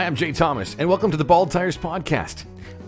Hi, I'm Jay Thomas, and welcome to the Bald Tires Podcast.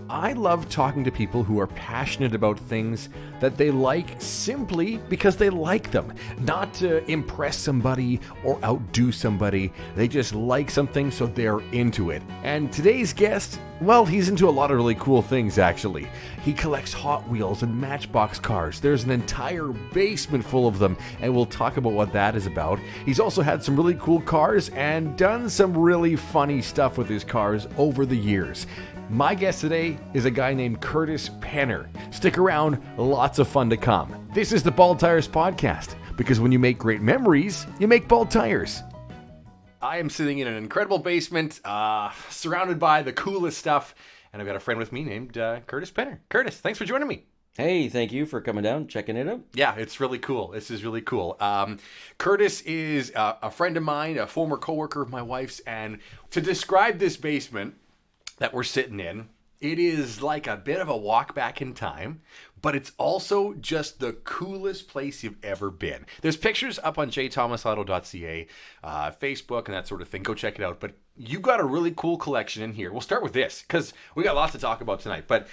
I love talking to people who are passionate about things that they like simply because they like them, not to impress somebody or outdo somebody. They just like something, so they're into it. And today's guest, well, he's into a lot of really cool things, actually. He collects Hot Wheels and Matchbox cars. There's an entire basement full of them, and we'll talk about what that is about. He's also had some really cool cars and done some really funny stuff with his cars over the years. My guest today is a guy named Curtis Penner. Stick around, lots of fun to come. This is the Bald Tires Podcast, because when you make great memories, you make bald tires. I am sitting in an incredible basement, surrounded by the coolest stuff, and I've got a friend with me named Curtis Penner. Curtis, thanks for joining me. Hey, thank you for coming down, checking it out. Yeah, it's really cool. This is really cool. Curtis is a friend of mine, a former coworker of my wife's, and to describe this basement that we're sitting in, it is like a bit of a walk back in time, but it's also just the coolest place you've ever been. There's pictures up on jthomasauto.ca, Facebook, and that sort of thing. Go check it out. But you got a really cool collection in here. We'll start with this because we got lots to talk about tonight. But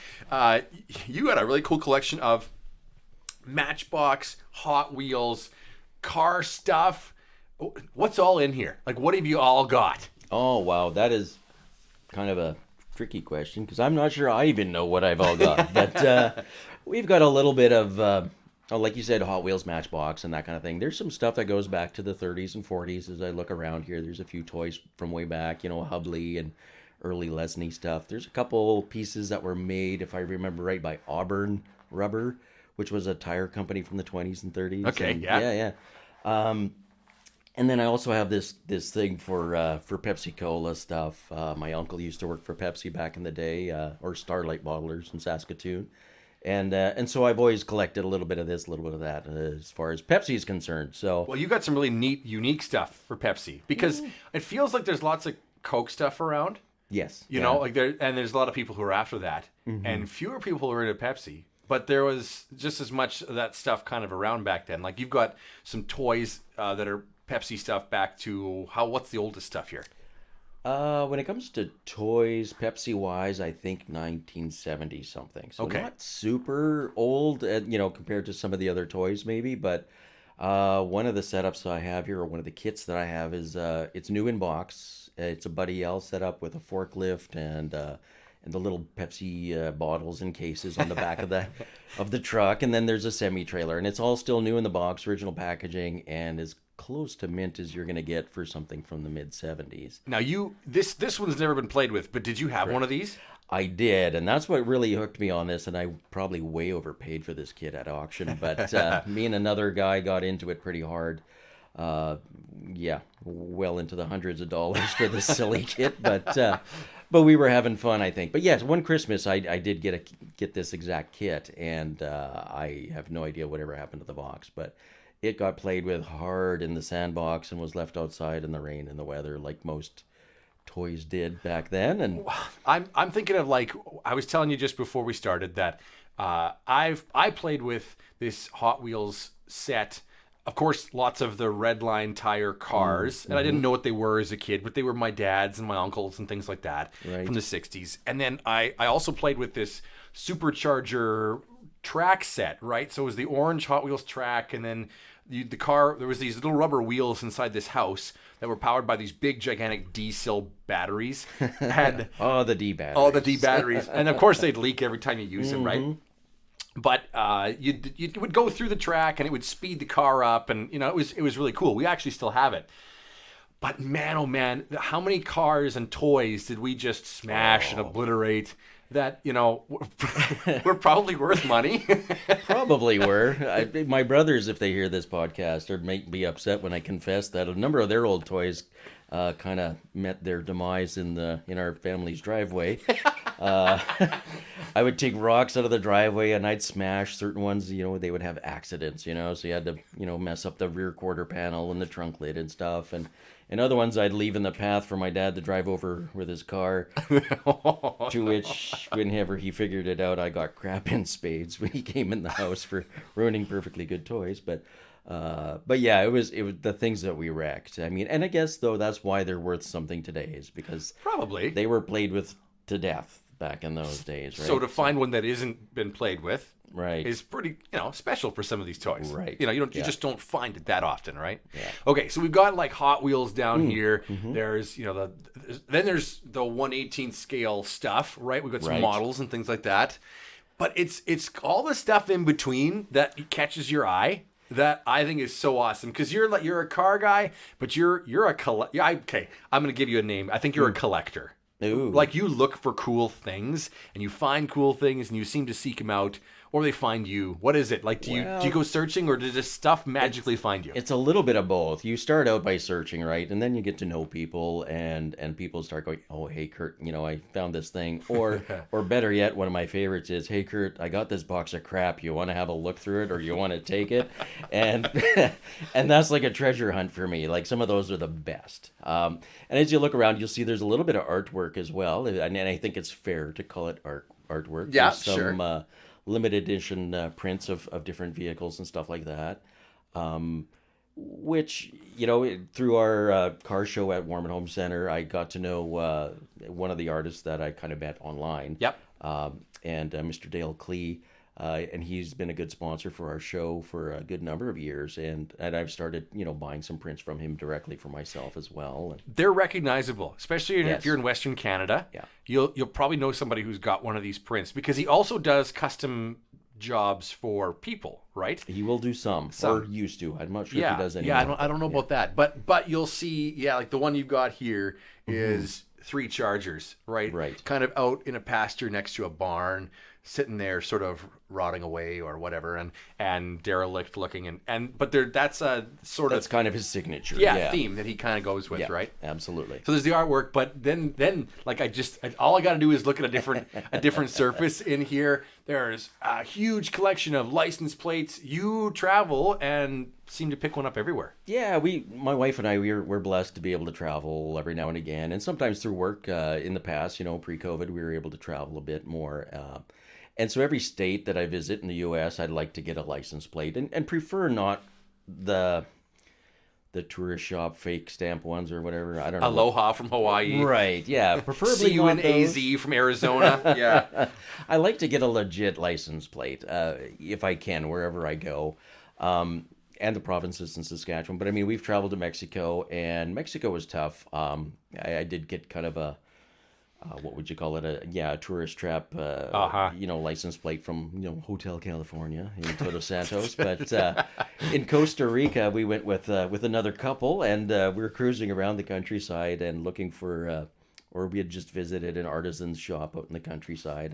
you got a really cool collection of Matchbox, Hot Wheels, car stuff. What's all in here? Like, what have you all got? Oh, wow, that is kind of a tricky question because I'm not sure I even know what I've all got. But we've got a little bit of, like you said, Hot Wheels, Matchbox, and that kind of thing. There's some stuff that goes back to the 30s and 40s as I look around here. There's a few toys from way back, Hubley and early Lesney stuff. There's a couple pieces that were made, if I remember right, by Auburn Rubber, which was a tire company from the 20s and 30s. Okay, and, yeah. And then I also have this thing for Pepsi Cola stuff. My uncle used to work for Pepsi back in the day, or Starlight Bottlers in Saskatoon, and so I've always collected a little bit of this, a little bit of that, as far as Pepsi is concerned. So, well, you got some really neat, unique stuff for Pepsi because it feels like there's lots of Coke stuff around. Yes, you know, like there's a lot of people who are after that, and fewer people who are into Pepsi. But there was just as much of that stuff kind of around back then. Like you've got some toys that are Pepsi stuff back to what's the oldest stuff here? When it comes to toys, Pepsi-wise, I think 1970 something. So not super old, compared to some of the other toys maybe. But one of the setups I have here, or one of the kits that I have, is it's new in box. It's a Buddy L setup with a forklift and the little Pepsi bottles and cases on the back of the truck, and then there's a semi-trailer, and it's all still new in the box, original packaging, and as close to mint as you're going to get for something from the mid-70s. Now this one's never been played with, but did you have one of these? I did, and that's what really hooked me on this, and I probably way overpaid for this kit at auction, but me and another guy got into it pretty hard. Well into the hundreds of dollars for this silly kit, but we were having fun, I think. But yes, one Christmas I did get this exact kit, and I have no idea whatever happened to the box, but it got played with hard in the sandbox and was left outside in the rain and the weather, like most toys did back then. And I'm thinking of, like, I was telling you just before we started that I played with this Hot Wheels set. Of course, lots of the red line tire cars, and I didn't know what they were as a kid, but they were my dad's and my uncle's and things like that from the 60s. And then I also played with this supercharger track set, right? So it was the orange Hot Wheels track, and then the car, there was these little rubber wheels inside this house that were powered by these big, gigantic D-cell batteries. And the D batteries. And of course, they'd leak every time you use them, right? But you would go through the track and it would speed the car up, and it was really cool. We actually still have it. But man, oh man, how many cars and toys did we just smash and obliterate that were probably worth money? Probably were. My brothers, if they hear this podcast, or make be upset when I confess that a number of their old toys kind of met their demise in our family's driveway. I would take rocks out of the driveway and I'd smash certain ones. They would have accidents. So you had to mess up the rear quarter panel and the trunk lid and stuff, and other ones I'd leave in the path for my dad to drive over with his car. To which, whenever he figured it out, I got crap in spades when he came in the house for ruining perfectly good toys. But But yeah, it was the things that we wrecked. I mean, and I guess though that's why they're worth something today, is because Probably. they were played with to death back in those days, right? So to find one that isn't been played with Right. is pretty, special for some of these toys. Right. You Yeah. just don't find it that often, right? Yeah. Okay, so we've got like Hot Wheels down here. There's, then there's the 1/18 scale stuff, right? We've got some Right. models and things like that. But it's all the stuff in between that catches your eye that I think is so awesome, because you're a car guy, but you're a okay, I'm going to give you a name. I think you're a collector. Ooh. Like, you look for cool things and you find cool things and you seem to seek them out, or they find you. What is it? Like, do you go searching, or does this stuff magically find you? It's a little bit of both. You start out by searching, right? And then you get to know people, and people start going, "Oh, hey Kurt, I found this thing." Or better yet, one of my favorites is, "Hey Kurt, I got this box of crap. You want to have a look through it, or you want to take it?" And and that's like a treasure hunt for me. Like, some of those are the best. And as you look around, you'll see there's a little bit of artwork as well, and I think it's fair to call it artwork. Yeah, There's some, sure. Limited edition prints of different vehicles and stuff like that. Which, through our car show at Warman Home Center, I got to know one of the artists that I kind of met online. Yep. And Mr. Dale Klee. And he's been a good sponsor for our show for a good number of years. And I've started, buying some prints from him directly for myself as well. And They're recognizable, especially if Yes. you're in Western Canada. Yeah. You'll probably know somebody who's got one of these prints, because he also does custom jobs for people, right? he will do some, or used to. I'm not sure if he does anymore. Yeah, I don't know about that. But you'll see, like the one you've got here is 3 Chargers, right? Right. Kind of out in a pasture next to a barn, sitting there sort of rotting away or whatever, and derelict looking, but that's a sort That's of kind of his signature. theme that he kind of goes with, Yeah, right? absolutely. So there's the artwork, but then like all I got to do is look at a different surface in here. There's a huge collection of license plates. You travel and seem to pick one up everywhere. Yeah, my wife and I, we're blessed to be able to travel every now and again, and sometimes through work. In the past, pre-COVID, we were able to travel a bit more. And so every state that I visit in the U.S., I'd like to get a license plate, and prefer not the tourist shop fake stamp ones or whatever. I don't know. Aloha from Hawaii. Right, yeah. Preferably See you not in those. AZ from Arizona. Yeah. I like to get a legit license plate, if I can, wherever I go. And the provinces in Saskatchewan. But I mean, we've traveled to Mexico, and Mexico was tough. I did get kind of a, what would you call it? A tourist trap, license plate from, Hotel California in Todos Santos. But in Costa Rica, we went with another couple, and we were cruising around the countryside and looking for, or we had just visited an artisan's shop out in the countryside,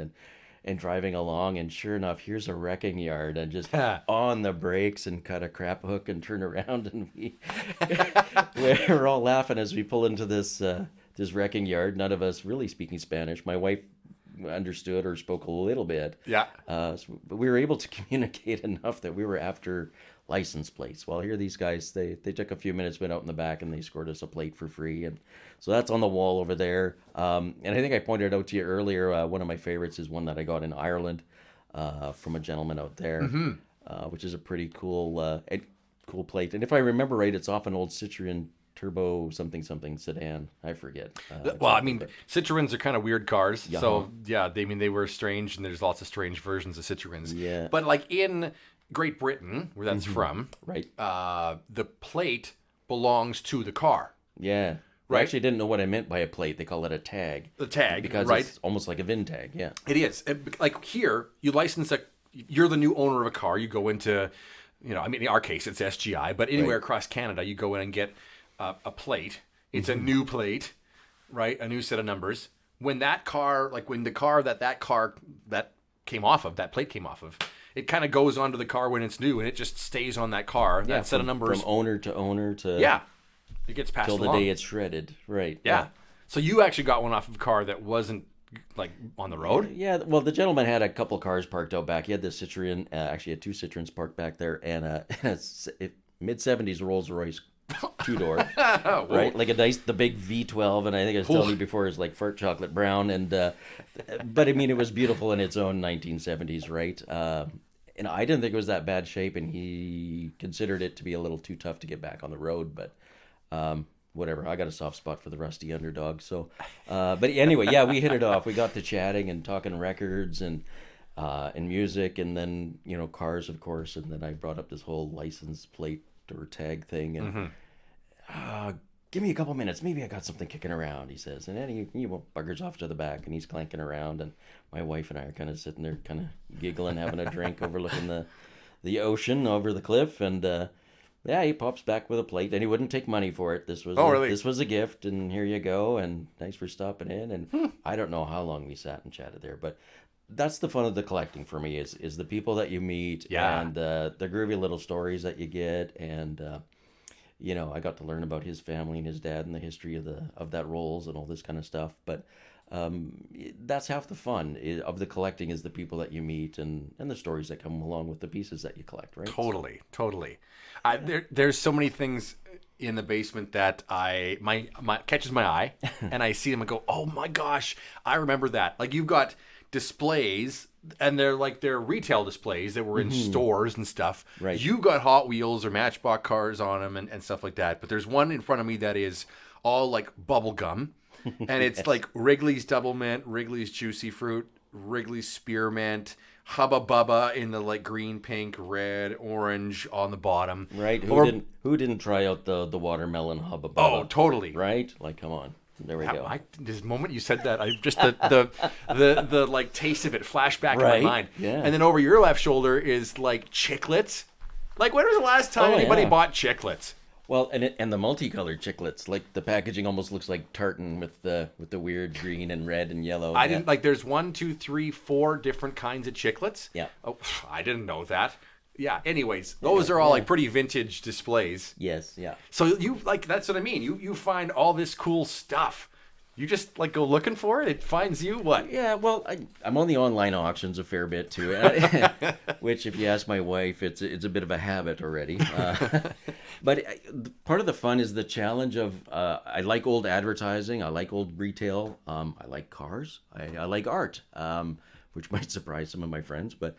and driving along, and sure enough, here's a wrecking yard, and just on the brakes and cut a crap hook and turn around, and we're all laughing as we pull into this wrecking yard. None of us really speaking Spanish. My wife understood or spoke a little bit. Yeah. But we were able to communicate enough that we were after license plates. Well, here these guys, they took a few minutes, went out in the back, and they scored us a plate for free. And so that's on the wall over there. And I think I pointed out to you earlier, one of my favorites is one that I got in Ireland from a gentleman out there, which is a pretty cool plate. And if I remember right, it's off an old Citroen Turbo something sedan. I forget. Well, I mean, Citroens are kind of weird cars. Yeah. So, yeah, they were strange, and there's lots of strange versions of Citroens. Yeah. But, like, in Great Britain, where that's from, Right. the plate belongs to the car. Yeah. Right. I actually didn't know what I meant by a plate. They call it a tag. The tag, Because right? it's almost like a VIN tag, yeah. It is. Like, here, you license you're the new owner of a car. You go into, in our case, it's SGI, but anywhere across Canada, you go in and get a plate. It's a new plate, right? A new set of numbers. When that car, when the car that came off of, that plate came off of, it kind of goes onto the car when it's new, and it just stays on that car. Yeah, that set of numbers. From owner to owner to... Yeah. It gets passed till the along. day it's shredded. Right. Yeah. So you actually got one off of a car that wasn't, on the road? Yeah, well, the gentleman had a couple cars parked out back. He had this Citroen, actually had 2 Citroens parked back there, and a mid-70s Rolls-Royce 2-door, right? Like the big V12, and I think I was telling you before, it's like fart chocolate brown, and but I mean, it was beautiful in its own 1970s, right? And I didn't think it was that bad shape, and he considered it to be a little too tough to get back on the road. But whatever, I got a soft spot for the rusty underdog. So, but anyway, yeah, we hit it off. We got to chatting and talking records and music, and then cars, of course. And then I brought up this whole license plate or tag thing, and give me a couple minutes. Maybe I got something kicking around, he says. And then he buggers off to the back, and he's clanking around. And my wife and I are kind of sitting there, kind of giggling, having a drink, overlooking the ocean over the cliff. And yeah, he pops back with a plate, and he wouldn't take money for it. This was really? This was a gift, and here you go. And thanks for stopping in. And I don't know how long we sat and chatted there, but that's the fun of the collecting for me is the people that you meet, and the groovy little stories that you get. And I got to learn about his family and his dad and the history of that Rolls and all this kind of stuff. But that's half the fun of the collecting, is the people that you meet and the stories that come along with the pieces that you collect, right? Totally. There's so many things in the basement that my catches my eye, and I see them and go, oh my gosh, I remember that. Like, you've got displays, and they're retail displays that were in stores and stuff. Right. You got Hot Wheels or Matchbox cars on them and stuff like that. But there's one in front of me that is all like bubble gum, and it's like Wrigley's Double Mint, Wrigley's Juicy Fruit, Wrigley's Spearmint, Hubba Bubba in the like green, pink, red, orange on the bottom. Right. Who didn't try out the watermelon Hubba Bubba? Oh, totally. Right. Like, come on. There we go. This moment you said that, I just the like taste of it flashed back in my mind. Yeah. And then over your left shoulder is like chiclets. Like, when was the last time anybody bought chiclets? Well, and the multicolored chiclets, like the packaging almost looks like tartan with the weird green and red and yellow. I didn't like. There's 1, 2, 3, 4 different kinds of chiclets. Yeah. Oh, I didn't know that. Yeah. Anyways, those are all like pretty vintage displays. Yes. Yeah. So you like, that's what I mean. You find all this cool stuff. You just like go looking for it. It finds you. What? Yeah. Well, I'm on the online auctions a fair bit too, which, if you ask my wife, it's a bit of a habit already. But part of the fun is the challenge of I like old advertising. I like old retail. I like cars. I like art, which might surprise some of my friends, but.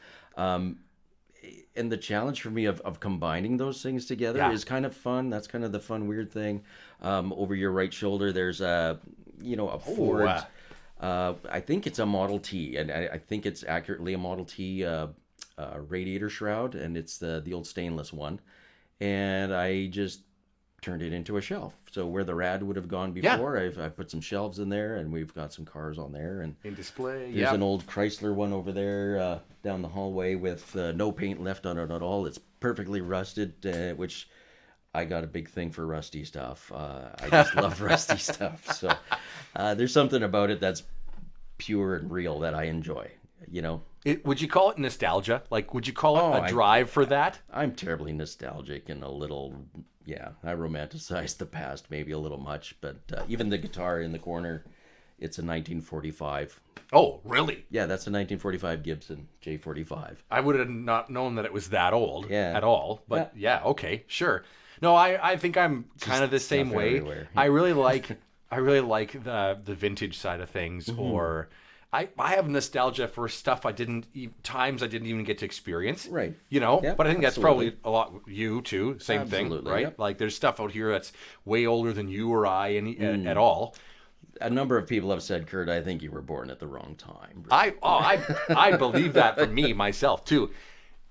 And the challenge for me of combining those things together is kind of fun. That's kind of the fun, weird thing. Over your right shoulder, there's a Ford. I think it's a Model T, and I think it's accurately a Model T radiator shroud, and it's the old stainless one. And I just turned it into a shelf. So where the rad would have gone before, I've put some shelves in there, and we've got some cars on there. And in display, there's an old Chrysler one over there down the hallway with no paint left on it at all. It's perfectly rusted, which I got a big thing for rusty stuff. I just love rusty stuff. So there's something about it that's pure and real that I enjoy, Would you call it nostalgia? Like, would you call it a drive for that? I'm terribly nostalgic and a little, I romanticize the past maybe a little much, but even the guitar in the corner, it's a 1945. Oh, really? Yeah, that's a 1945 Gibson J45. I would have not known that it was that old at all, but okay, sure. No, I think I'm kind of the same way. Everywhere. I really like the vintage side of things, or I have nostalgia for stuff times I didn't even get to experience. Right. But I think that's probably a lot you too. Same Absolutely, thing, right? Yep. Like, there's stuff out here that's way older than you or I at all. A number of people have said, Kurt, I think you were born at the wrong time. I believe that for me myself too.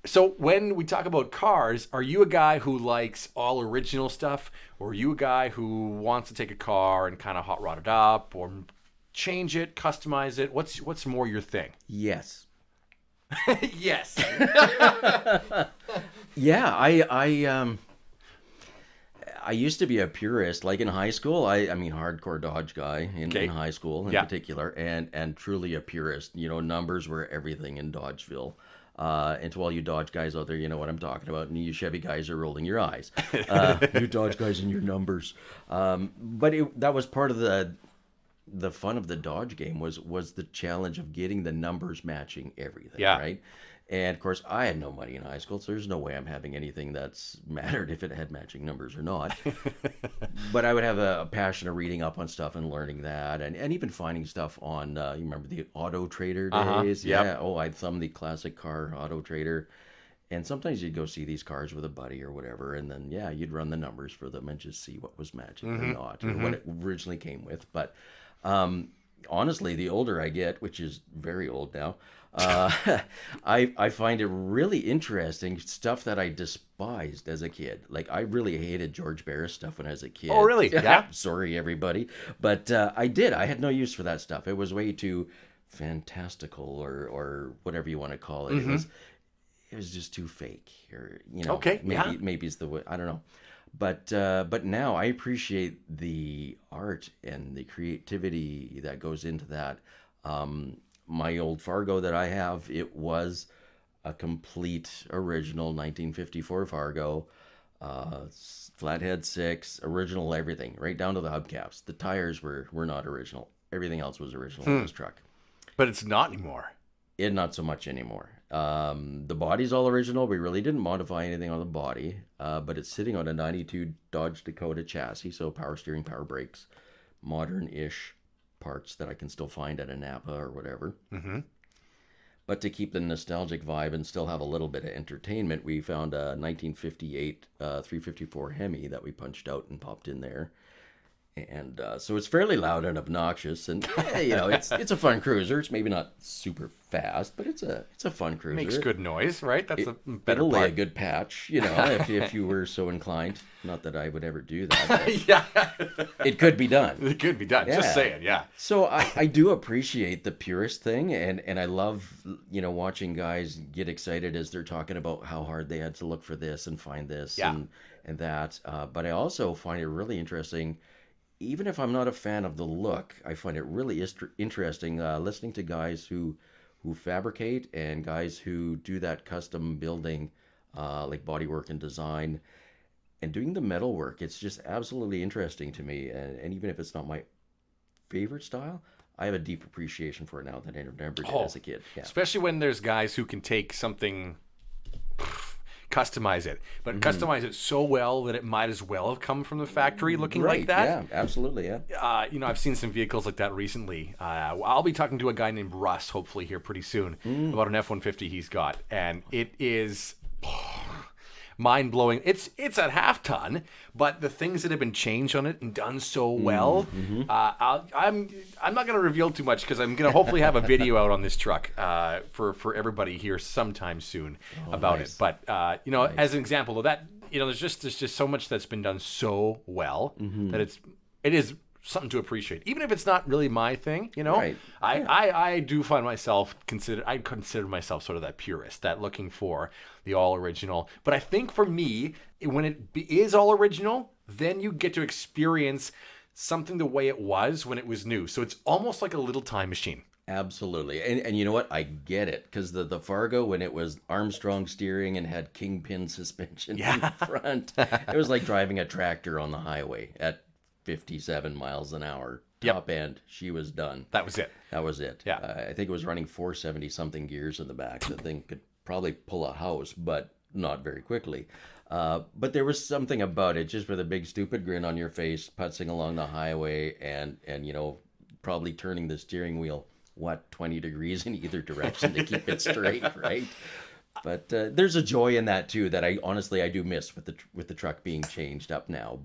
So when we talk about cars, are you a guy who likes all original stuff, or are you a guy who wants to take a car and kind of hot rod it up, or change it, customize it? What's more your thing? Yes. Yes. Yeah, I used to be a purist. Like in high school, I mean, hardcore Dodge guy in high school in particular, and truly a purist. Numbers were everything in Dodgeville. And to all you Dodge guys out there, you know what I'm talking about. And you Chevy guys are rolling your eyes. You Dodge guys and your numbers. But that was part of the fun of the Dodge game was the challenge of getting the numbers matching everything, right? And of course, I had no money in high school, so there's no way I'm having anything that's mattered if it had matching numbers or not. But I would have a passion of reading up on stuff and learning that, and even finding stuff on, you remember the Auto Trader days? Yep. Yeah. Oh, I'd thumb the classic car Auto Trader. And sometimes you'd go see these cars with a buddy or whatever, and then you'd run the numbers for them and just see what was matching or not, or what it originally came with. But honestly, the older I get, which is very old now, I find it really interesting stuff that I despised as a kid. Like I really hated George Barris stuff when I was a kid. Oh, really? Yeah. Sorry, everybody, but I did. I had no use for that stuff. It was way too fantastical or whatever you want to call it. It was just too fake, or Okay, maybe it's the way, I don't know. But now I appreciate the art and the creativity that goes into that. My old Fargo that I have, it was a complete original 1954 Fargo, flathead 6, original everything, right down to the hubcaps. The tires were not original. Everything else was original in this truck. But it's not anymore. Not so much anymore. The body's all original. We really didn't modify anything on the body, but it's sitting on a 92 Dodge Dakota chassis, so power steering, power brakes, modern-ish parts that I can still find at a Napa or whatever. But to keep the nostalgic vibe and still have a little bit of entertainment, we found a 1958 354 Hemi that we punched out and popped in there. And so it's fairly loud and obnoxious, and it's a fun cruiser. It's maybe not super fast, but it's a fun cruiser. Makes good noise, right? That's a better it'll part. lay a good patch, if you were so inclined. Not that I would ever do that. But Yeah. it could be done. It could be done. Just saying, yeah. So I do appreciate the purist thing, and I love watching guys get excited as they're talking about how hard they had to look for this and find this and that. But I also find it really interesting. Even if I'm not a fan of the look, I find it really interesting listening to guys who fabricate and guys who do that custom building, like bodywork and design, and doing the metal work. It's just absolutely interesting to me. And even if it's not my favorite style, I have a deep appreciation for it now that I never did as a kid. Yeah. Especially when there's guys who can take something, customize it, but customize it so well that it might as well have come from the factory looking like that. Yeah, absolutely, yeah. I've seen some vehicles like that recently. I'll be talking to a guy named Russ, hopefully here pretty soon, about an F-150 he's got, and it is mind-blowing. It's at half ton, but the things that have been changed on it and done so well, I'm not going to reveal too much because I'm going to hopefully have a video out on this truck for everybody here sometime soon about it. But as an example of that, there's just so much that's been done so well that it is something to appreciate, even if it's not really my thing. Right. I do find myself I consider myself sort of that purist, that looking for the all original. But I think for me, when it is all original, then you get to experience something the way it was when it was new. So it's almost like a little time machine. Absolutely. And you know what? I get it. Because the Fargo, when it was Armstrong steering and had kingpin suspension in front, it was like driving a tractor on the highway at 57 miles an hour. Top end. She was done. That was it. Yeah. I think it was running 470 something gears in the back. The thing could probably pull a house, but not very quickly. But there was something about it, just with a big stupid grin on your face, putzing along the highway and probably turning the steering wheel 20 degrees in either direction to keep it straight, right? But there's a joy in that too that I do miss with the truck being changed up now.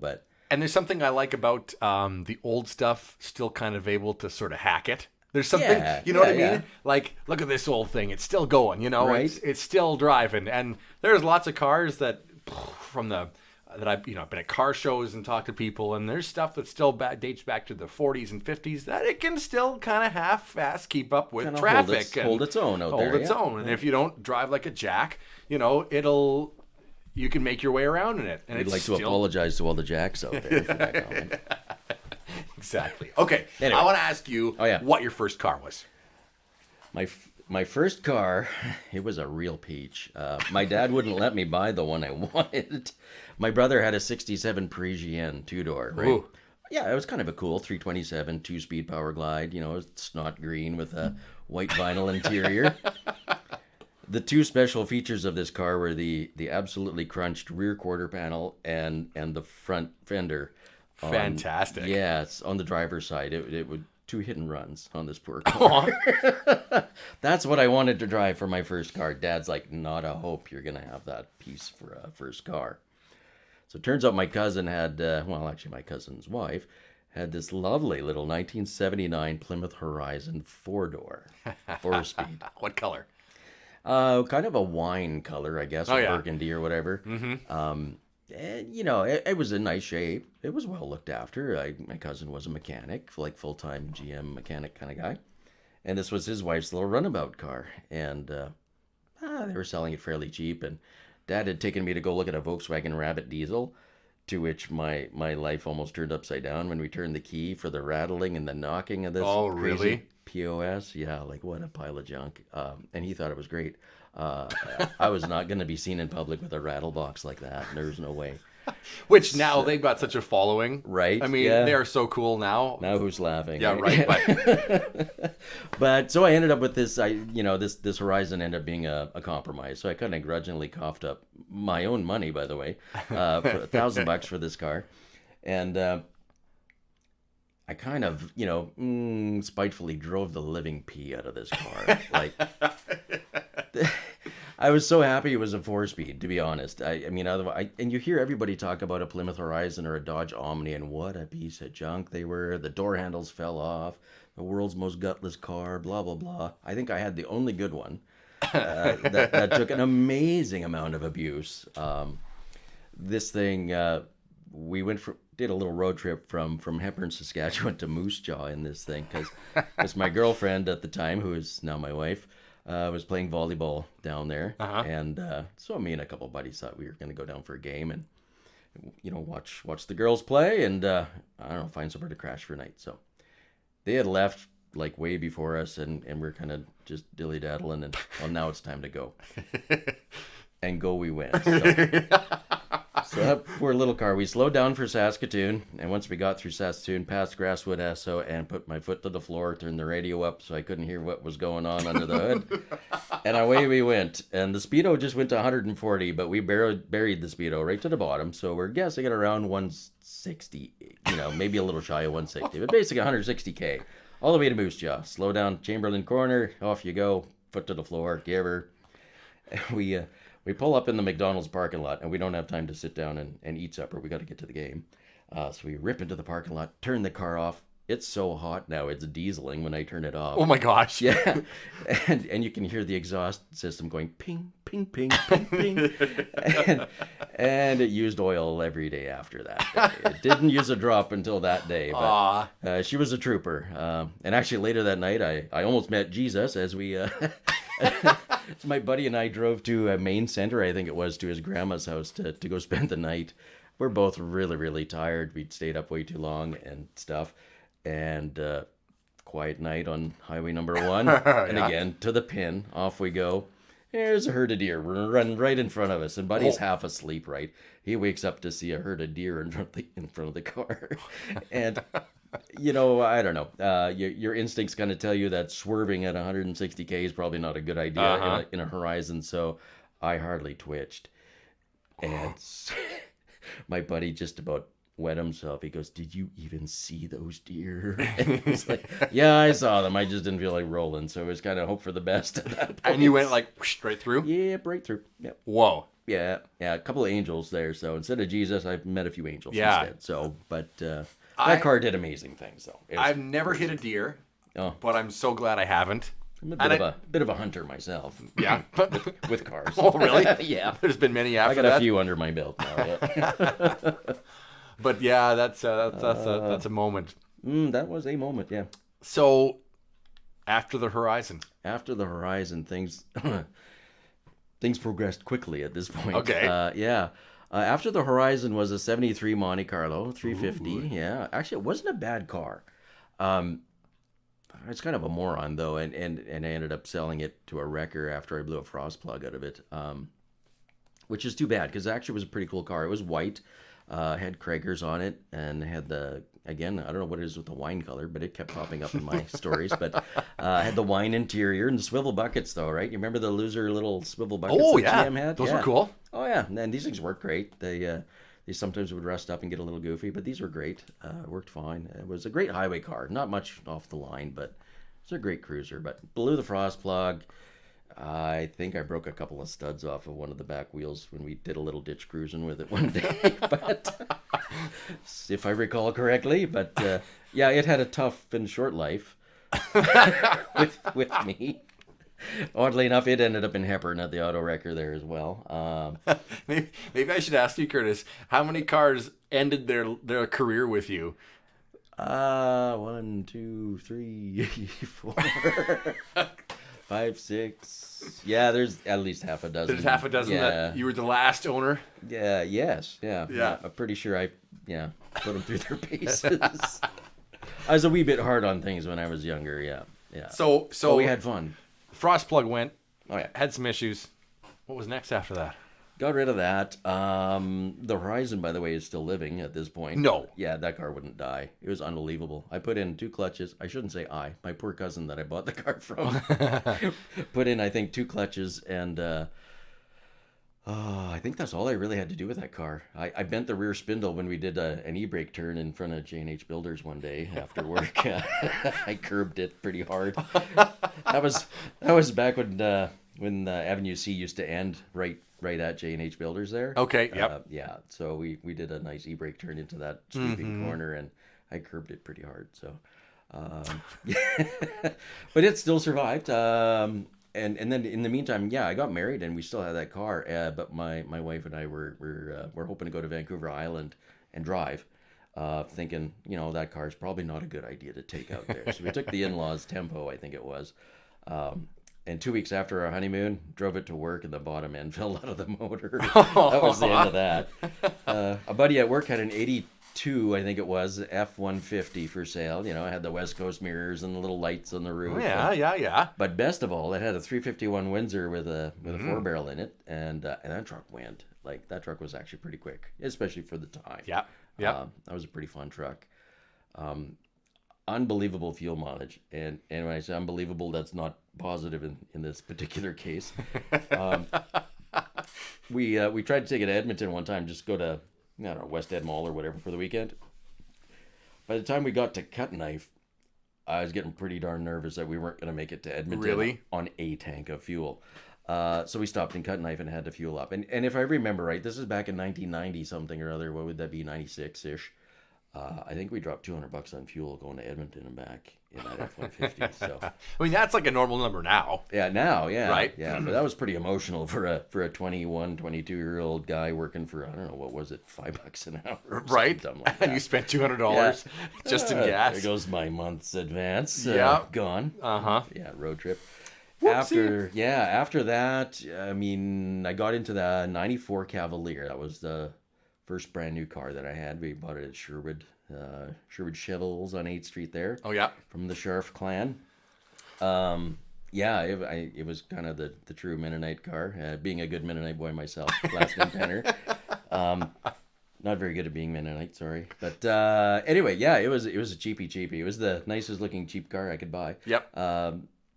And there's something I like about the old stuff still kind of able to sort of hack it. There's something, what I mean? Yeah. Like, look at this old thing. It's still going, right? It's still driving. And there's lots of cars that I've been at car shows and talked to people, and there's stuff that still dates back to the 40s and 50s that it can still kind of half-fast keep up with kinda traffic. Hold its own out there. Hold its own. And if you don't drive like a jack, you can make your way around in it. And I'd like to apologize to all the jacks out there for that comment. Exactly. Okay. Anyway. I want to ask you what your first car was. My first car, it was a real peach. My dad wouldn't let me buy the one I wanted. My brother had a 67 Parisienne 2-door, right? Ooh. Yeah, it was kind of a cool 327 2-speed power glide, snot green with a white vinyl interior. The two special features of this car were the absolutely crunched rear quarter panel and the front fender. Fantastic. Yes, on the driver's side. 2 hit and runs on this poor car. That's what I wanted to drive for my first car. Dad's like, not a hope you're going to have that piece for a first car. So it turns out my cousin had, actually my cousin's wife, had this lovely little 1979 Plymouth Horizon 4-door, 4-speed. What color? Kind of a wine color, I guess, yeah. burgundy or whatever. And, it was in nice shape. It was well looked after. My cousin was a mechanic, like full-time GM mechanic kind of guy. And this was his wife's little runabout car. And they were selling it fairly cheap. And Dad had taken me to go look at a Volkswagen Rabbit diesel, to which my life almost turned upside down when we turned the key for the rattling and the knocking of this crazy POS. Yeah, like what a pile of junk. And he thought it was great. I was not going to be seen in public with a rattle box like that. There's no way. Which now they've got such a following. Right. I mean, they are so cool now. Now who's laughing? Yeah, right. But so I ended up with this, this Horizon ended up being a compromise. So I kind of grudgingly coughed up my own money, by the way, for $1,000 for this car. And I kind of, spitefully drove the living pee out of this car. Like, I was so happy it was a 4-speed, to be honest. I mean, otherwise, and you hear everybody talk about a Plymouth Horizon or a Dodge Omni, and what a piece of junk they were. The door handles fell off. The world's most gutless car, blah, blah, blah. I think I had the only good one that took an amazing amount of abuse. This thing, we did a little road trip from Hepburn, Saskatchewan to Moose Jaw in this thing, because my girlfriend at the time, who is now my wife, was playing volleyball down there. And so me and a couple of buddies thought we were going to go down for a game and, watch the girls play and, I don't know, find somewhere to crash for a night. So they had left like way before us, and we're kind of just dilly-daddling, and well, now it's time to go. And go we went. So that poor little car, we slowed down for Saskatoon, and once we got through Saskatoon, past Grasswood Esso, and put my foot to the floor, turned the radio up so I couldn't hear what was going on under the hood, and away we went. And the speedo just went to 140, but we buried the speedo right to the bottom, so we're guessing at around 160, maybe a little shy of 160, but basically 160K, all the way to Moose Jaw. Slow down, Chamberlain Corner, off you go, foot to the floor, give her. We pull up in the McDonald's parking lot, and we don't have time to sit down and eat supper. We got to get to the game. So we rip into the parking lot, turn the car off. It's so hot now, it's dieseling when I turn it off. Oh my gosh. Yeah. And you can hear the exhaust system going ping, ping, ping, ping, ping. and it used oil every day after that. It didn't use a drop until that day. But she was a trooper. And actually later that night, I almost met Jesus as we... So my buddy and I drove to Main Center, I think it was, to his grandma's house to go spend the night. We're both really, really tired. We'd stayed up way too long and stuff. And quiet night on highway number 1. And again, to the pin, off we go. There's a herd of deer run right in front of us. And Buddy's half asleep, right? He wakes up to see a herd of deer in front of the car. And... I don't know. Your instincts kind of tell you that swerving at 160K is probably not a good idea in a Horizon, so I hardly twitched. And my buddy just about wet himself. He goes, "Did you even see those deer?" And he's like, "Yeah, I saw them. I just didn't feel like rolling, so it was kind of hope for the best at that point." And you went like straight through? Yeah, right through. Yep. Whoa. Yeah, a couple of angels there. So instead of Jesus, I've met a few angels instead. So, but... that car did amazing things, though. I've never hit a deer, but I'm so glad I haven't. I'm a bit of a hunter myself. Yeah, with cars. Oh, really? Yeah. There's been many after that. I got a few under my belt now. Yeah. But yeah, that's a moment. That was a moment. Yeah. So, after the Horizon, things progressed quickly at this point. Okay. Yeah. After the Horizon was a 73 Monte Carlo 350. Ooh. Yeah. Actually, it wasn't a bad car. It's kind of a moron, though, and I ended up selling it to a wrecker after I blew a frost plug out of it, which is too bad, because it actually was a pretty cool car. It was white, had Kragers on it, and had again, I don't know what it is with the wine color, but it kept popping up in my stories, but had the wine interior and the swivel buckets, though, right? You remember the loser little swivel buckets that GM had? Those were cool. Oh, yeah, and these things work great. They They sometimes would rust up and get a little goofy, but these were great. Worked fine. It was a great highway car. Not much off the line, but it's a great cruiser. But blew the frost plug. I think I broke a couple of studs off of one of the back wheels when we did a little ditch cruising with it one day. But if I recall correctly, but yeah, it had a tough and short life with me. Oddly enough, it ended up in Hepburn at the auto wrecker there as well. Maybe I should ask you, Curtis, how many cars ended their career with you? 1, 2, 3, 4, 5, 6. Yeah, there's at least half a dozen. There's half a dozen that you were the last owner? Yeah, yes. Yeah. I'm pretty sure I put them through their paces. I was a wee bit hard on things when I was younger, yeah. So but we had fun. Frost plug went. Oh, yeah. Had some issues. What was next after that? Got rid of that. The Horizon, by the way, is still living at this point. No. Yeah, that car wouldn't die. It was unbelievable. I put in 2 clutches. I shouldn't say my poor cousin that I bought the car from. Put in, I think, 2 clutches, and I think that's all I really had to do with that car. I bent the rear spindle when we did an e-brake turn in front of J&H Builders one day after work. I curbed it pretty hard. That was back when Avenue C used to end right at J&H Builders there. Okay, yep. Yeah, so we did a nice e-brake turn into that sweeping corner, and I curbed it pretty hard. So, but it still survived. And then in the meantime, I got married, and we still had that car. But my wife and I were hoping to go to Vancouver Island and drive, thinking that car is probably not a good idea to take out there. So we took the in-laws Tempo, I think it was. And 2 weeks after our honeymoon, drove it to work, and the bottom end fell out of the motor. That was the end of that. A buddy at work had an 82, I think it was, F-150 for sale. It had the West Coast mirrors and the little lights on the roof. Yeah. But best of all, it had a 351 Windsor with a 4-barrel in it, and that truck went. Like, that truck was actually pretty quick, especially for the time. Yeah. That was a pretty fun truck. Unbelievable fuel mileage, and when I say unbelievable, that's not positive in this particular case. We tried to take it to Edmonton one time, just go to West Ed Mall or whatever for the weekend. By the time we got to Cut Knife, I was getting pretty darn nervous that we weren't going to make it to Edmonton on a tank of fuel. So we stopped in Cut Knife and had to fuel up. And if I remember right, this is back in 1990 something or other. What would that be? 96-ish. I think we dropped $200 on fuel going to Edmonton and back in that F-150. So, I mean, that's like a normal number now. Yeah, now, Right? Yeah, but that was pretty emotional for a 21, 22-year-old guy working for, I don't know, what was it, $5 an hour? Right. Like and you spent $200 just in gas. There goes my month's advance. Gone. Uh-huh. Yeah, road trip. Whoopsie. After that, I mean, I got into the 94 Cavalier. That was the first brand new car that I had. We bought it at Sherwood Chevels on 8th Street there. Oh, yeah. From the Scharf clan. It was kind of the true Mennonite car. Being a good Mennonite boy myself, last name Penner. Not very good at being Mennonite, sorry. But anyway, it was a cheapie. It was the nicest looking cheap car I could buy. Yep.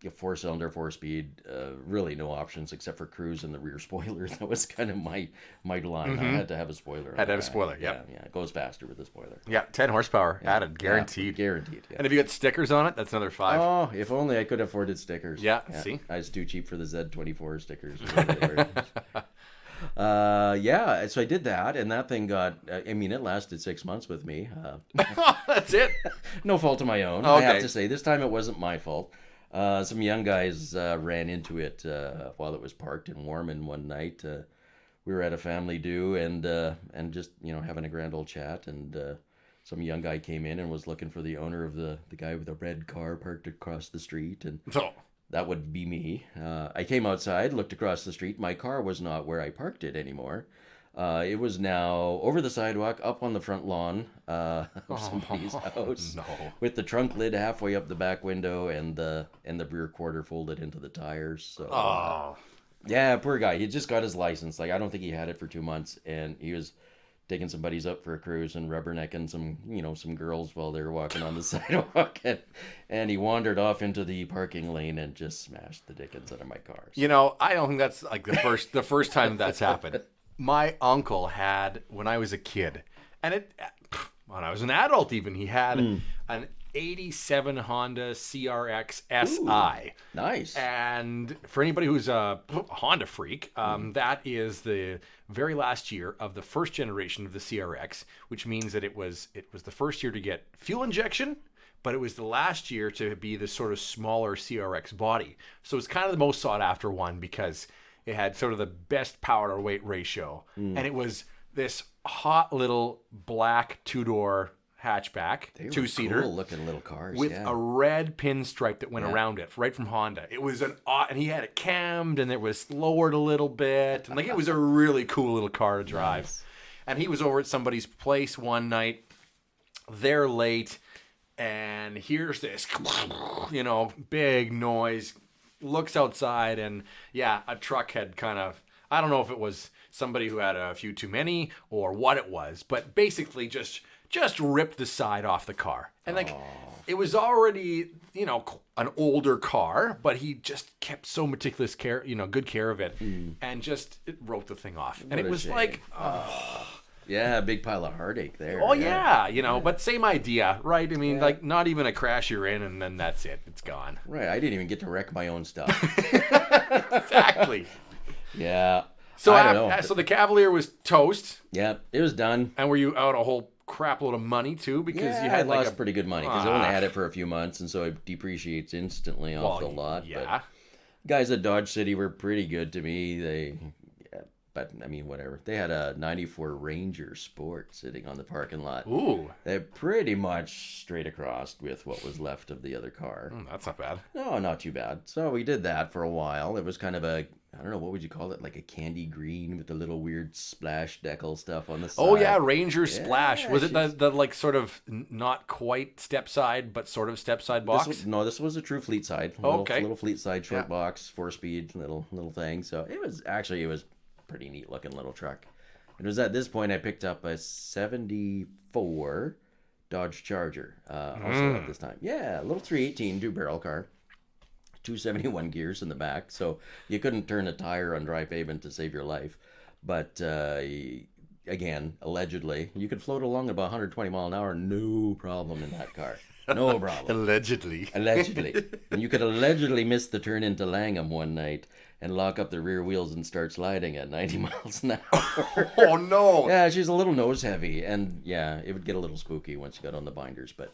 A 4-cylinder, 4-speed, really no options except for cruise and the rear spoiler. That was kind of my line. I had to have a spoiler. Had to have a spoiler, yeah. It goes faster with the spoiler. Yeah, 10 horsepower added, guaranteed. Guaranteed, yeah. And if you got stickers on it, that's another 5. Oh, if only I could have afforded stickers. Yeah, see? I was too cheap for the Z24 stickers. So I did that, and that thing got, it lasted 6 months with me. That's it? No fault of my own, okay. I have to say. This time it wasn't my fault. Some young guys ran into it while it was parked in Warman one night. We were at a family do and just having a grand old chat, and some young guy came in and was looking for the owner of the guy with a red car parked across the street, and that would be me. I came outside, looked across the street. My car was not where I parked it anymore. It was now over the sidewalk, up on the front lawn of somebody's house, with the trunk lid halfway up the back window and the rear quarter folded into the tires. So, yeah, poor guy. He just got his license. Like, I don't think he had it for 2 months, and he was taking some buddies up for a cruise and rubbernecking some girls while they were walking on the sidewalk, and he wandered off into the parking lane and just smashed the dickens out of my car. So. I don't think that's like the first time that's happened. my uncle had when I was a kid, and when I was an adult even, he had an 87 Honda CRX SI. Nice. And for anybody who's a Honda freak, that is the very last year of the first generation of the CRX, which means that it was the first year to get fuel injection, but it was the last year to be the sort of smaller CRX body. So it's kind of the most sought after one because it had sort of the best power to weight ratio. And it was this hot little black two-door hatchback, two-seater, cool looking little cars with a red pinstripe that went around it, right from Honda. It was and he had it cammed and it was lowered a little bit, and like it was a really cool little car to drive. Nice. And he was over at somebody's place one night. They're late, and here's this, big noise. Looks outside, and a truck had kind of, I don't know if it was somebody who had a few too many or what it was, but basically just ripped the side off the car. And it was already, an older car, but he just kept so meticulous care, good care of it, and just it wrote the thing off. And it was shame. Like, yeah, a big pile of heartache there. Oh yeah, but same idea, right? I mean, like not even a crash you're in, and then that's it. It's gone. Right. I didn't even get to wreck my own stuff. Exactly. Yeah. So I don't know. So the Cavalier was toast. Yeah, it was done. And were you out a whole crap load of money too? Because you had lost pretty good money because I only had it for a few months, and so it depreciates instantly off the lot. Yeah. But guys at Dodge City were pretty good to me. But I mean, whatever. They had a '94 Ranger Sport sitting on the parking lot. Ooh. They're pretty much straight across with what was left of the other car. That's not bad. No, not too bad. So we did that for a while. It was kind of a, I don't know, what would you call it? Like a candy green with the little weird splash decal stuff on the side. Oh yeah, Ranger Splash. Was it the like sort of not quite step side, but sort of step side box? This was a true fleet side. Little fleet side short box, 4-speed, little thing. So it was pretty neat looking little truck. It was at this point I picked up a 74 Dodge Charger also at this time. Yeah, a little 318 two-barrel car. 271 gears in the back, so you couldn't turn a tire on dry pavement to save your life. But again, allegedly, you could float along at about 120 mile an hour, no problem in that car. No problem. Allegedly. And you could allegedly miss the turn into Langham one night and lock up the rear wheels and start sliding at 90 miles an hour. Oh, no. Yeah, she's a little nose heavy. And yeah, it would get a little spooky once you got on the binders. But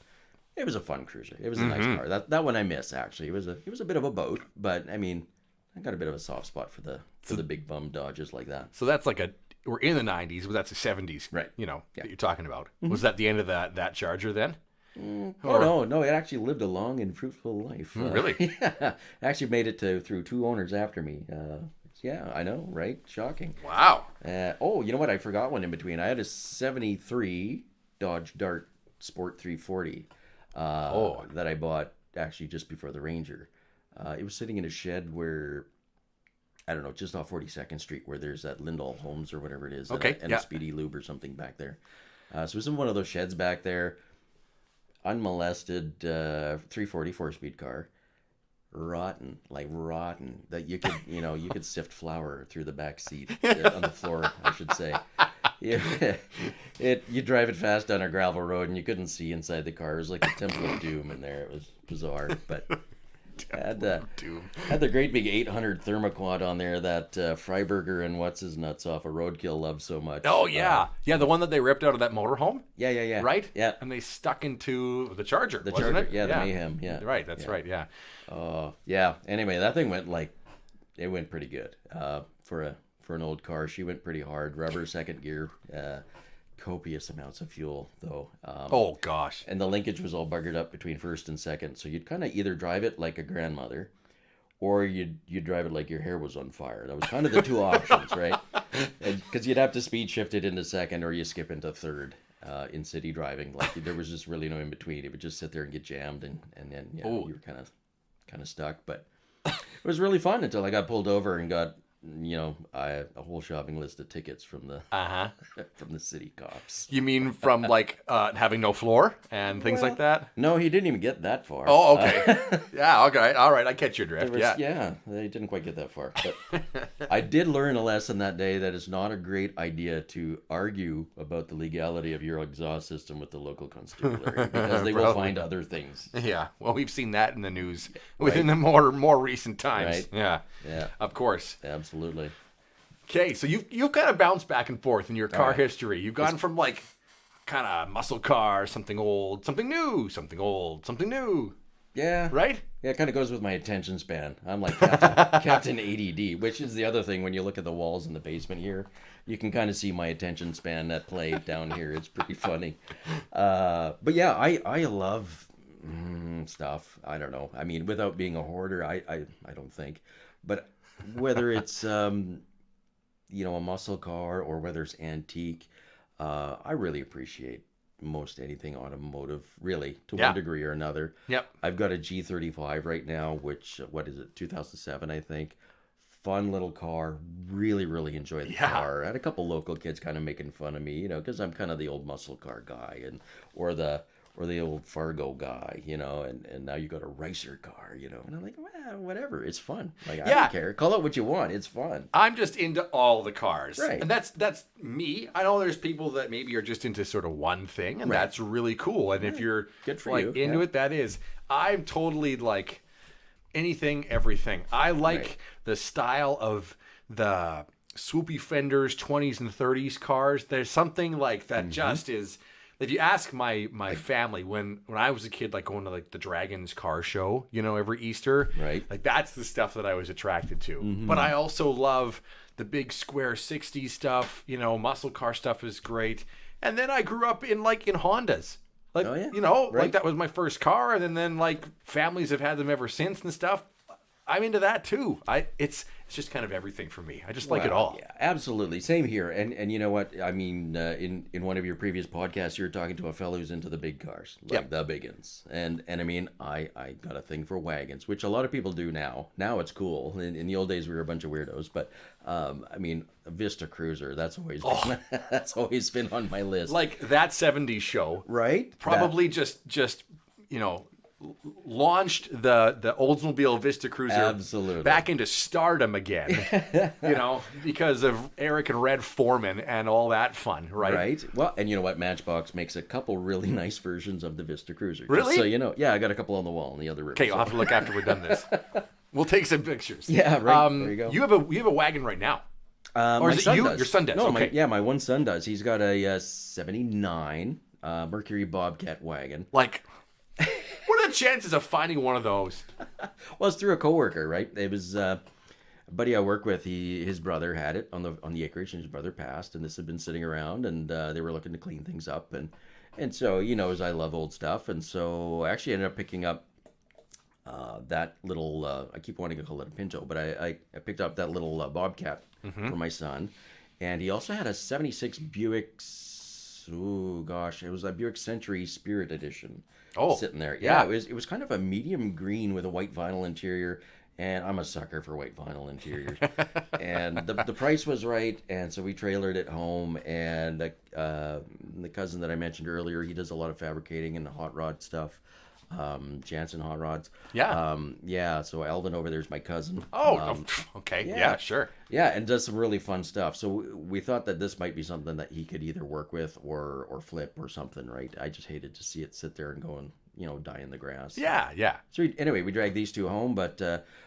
it was a fun cruiser. It was a nice car. That one I miss, actually. It was a bit of a boat. But, I mean, I got a bit of a soft spot for the big bum Dodges like that. So that's like we're in the 90s, but that's the 70s. Right. That you're talking about. Was that the end of that Charger then? No, it actually lived a long and fruitful life. Really? Yeah, actually made it through 2 owners after me. Yeah, I know, right? Shocking. Wow. You know what? I forgot one in between. I had a 73 Dodge Dart Sport 340 that I bought actually just before the Ranger. It was sitting in a shed where, I don't know, just off 42nd Street where there's that Lindall Homes or whatever it is. Okay, and a Speedy Lube or something back there. So it was in one of those sheds back there. Unmolested 340 4-speed car, rotten that you could sift flour through the back seat on the floor, I should say. You drive it fast down a gravel road and you couldn't see inside the car. It was like the Temple of Doom in there. It was bizarre, but had the great big 800 Thermoquad on there that Freiberger and what's his nuts off of Roadkill loved so much. Oh yeah, the one that they ripped out of that motorhome. Yeah. Right. Yeah. And they stuck into the Charger. The wasn't Charger. it? Yeah, the Mayhem. Yeah. Right. That's right. Yeah. Yeah. Anyway, that thing went pretty good for an old car. She went pretty hard. Rubber second gear. Copious amounts of fuel though. Oh gosh. And the linkage was all buggered up between first and second, so you'd kind of either drive it like a grandmother or you'd drive it like your hair was on fire. That was kind of the two options, right? Because you'd have to speed shift it into second or you skip into third in city driving. Like there was just really no in between. It would just sit there and get jammed and then you were kind of stuck. But it was really fun until I got pulled over and got a whole shopping list of tickets from the from the city cops. You mean from like having no floor and things like that? No, he didn't even get that far. Oh, okay. Yeah, okay. All right, I catch your drift. Yeah, they didn't quite get that far. But I did learn a lesson that day that it's not a great idea to argue about the legality of your exhaust system with the local constabulary because they will find other things. Yeah, well, we've seen that in the news within the more recent times. Right. Yeah, of course. Absolutely. Okay, so you've kind of bounced back and forth in your car history. You've gone from like kind of muscle car, something old, something new, something old, something new. Yeah. Right? Yeah, it kind of goes with my attention span. I'm like Captain ADD, which is the other thing when you look at the walls in the basement here. You can kind of see my attention span at play down here. It's pretty funny. But yeah, I love stuff. I don't know. I mean, without being a hoarder, I don't think. But whether it's a muscle car or whether it's antique, I really appreciate most anything automotive, really, to one degree or another. Yep. I've got a G35 right now, which, what is it, 2007, I think. Fun little car. Really, really enjoy the car. I had a couple local kids kind of making fun of me, because I'm kind of the old muscle car guy, or the old Fargo guy, and now you got a racer car, and I'm like, well, whatever, it's fun. Like, I don't care. Call it what you want. It's fun. I'm just into all the cars. Right. And that's me. I know there's people that maybe are just into sort of one thing, and that's really cool. And if you're good for like you. into it, that is. I'm totally like anything, everything. I like the style of the swoopy fenders, 20s and 30s cars. There's something like that just is. If you ask my family, when I was a kid, like going to like the Dragons car show, every Easter, like that's the stuff that I was attracted to. But I also love the big square 60s stuff, muscle car stuff is great. And then I grew up in Hondas. Like, like that was my first car. And then like families have had them ever since and stuff. I'm into that too. It's just kind of everything for me. I just like it all. Yeah, absolutely. Same here. And you know what? I mean, in one of your previous podcasts, you were talking to a fellow who's into the big cars, like the big uns. And I mean, I got a thing for wagons, which a lot of people do now. Now it's cool. In the old days, we were a bunch of weirdos. But I mean, a Vista Cruiser, that's always been on my list. Like that 70s show, right? Probably just launched the Oldsmobile Vista Cruiser back into stardom again, because of Eric and Red Foreman and all that fun, right? Right. Well, and you know what? Matchbox makes a couple really nice versions of the Vista Cruiser. Really? So I got a couple on the wall in the other room. Okay, I'll have to look after we're done this. We'll take some pictures. Yeah, right. There you go. You have a wagon right now. Or is it you? Does. Your son does. No, okay. My one son does. He's got a 79 Mercury Bobcat wagon. Like, what are the chances of finding one of those? Well, it's through a coworker, right? It was a buddy I work with. His brother had it on the acreage, and his brother passed, and this had been sitting around, and they were looking to clean things up, and so as I love old stuff, and so I actually ended up picking up that little. I keep wanting to call it a Pinto, but I picked up that little Bobcat for my son, and he also had a '76 Buick. Oh gosh, it was a Buick Century Spirit Edition. Oh, sitting there. Yeah, it was kind of a medium green with a white vinyl interior, and I'm a sucker for white vinyl interiors. And the price was right, and so we trailered it home. And the cousin that I mentioned earlier, he does a lot of fabricating and hot rod stuff. Jansen Hot Rods. Yeah. So Alvin over there is my cousin. Okay. Yeah, sure. Yeah, and does some really fun stuff. So we thought that this might be something that he could either work with or flip or something, right? I just hated to see it sit there and go and die in the grass. Yeah. So anyway, we dragged these two home, but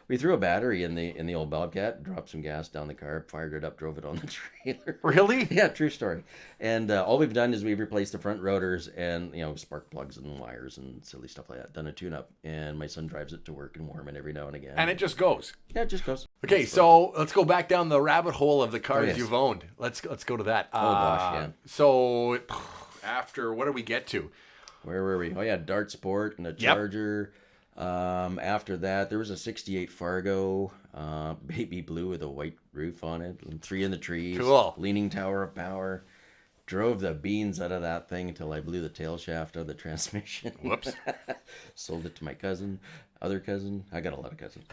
we threw a battery in the old Bobcat, dropped some gas down the car, fired it up, drove it on the trailer. Really? Yeah, true story. And all we've done is we've replaced the front rotors and spark plugs and wires and silly stuff like that. Done a tune-up, and my son drives it to work and warm it every now and again. And it just goes. Yeah, it just goes. Okay, so let's go back down the rabbit hole of the cars you've owned. Let's go to that. Oh gosh, yeah. So after what did we get to? Where were we? Oh yeah, Dart Sport and a Charger. After that, there was a '68 Fargo, baby blue with a white roof on it, and 3 in the trees. Cool. Leaning tower of power. Drove the beans out of that thing until I blew the tail shaft out of the transmission. Whoops. Sold it to my other cousin. I got a lot of cousins.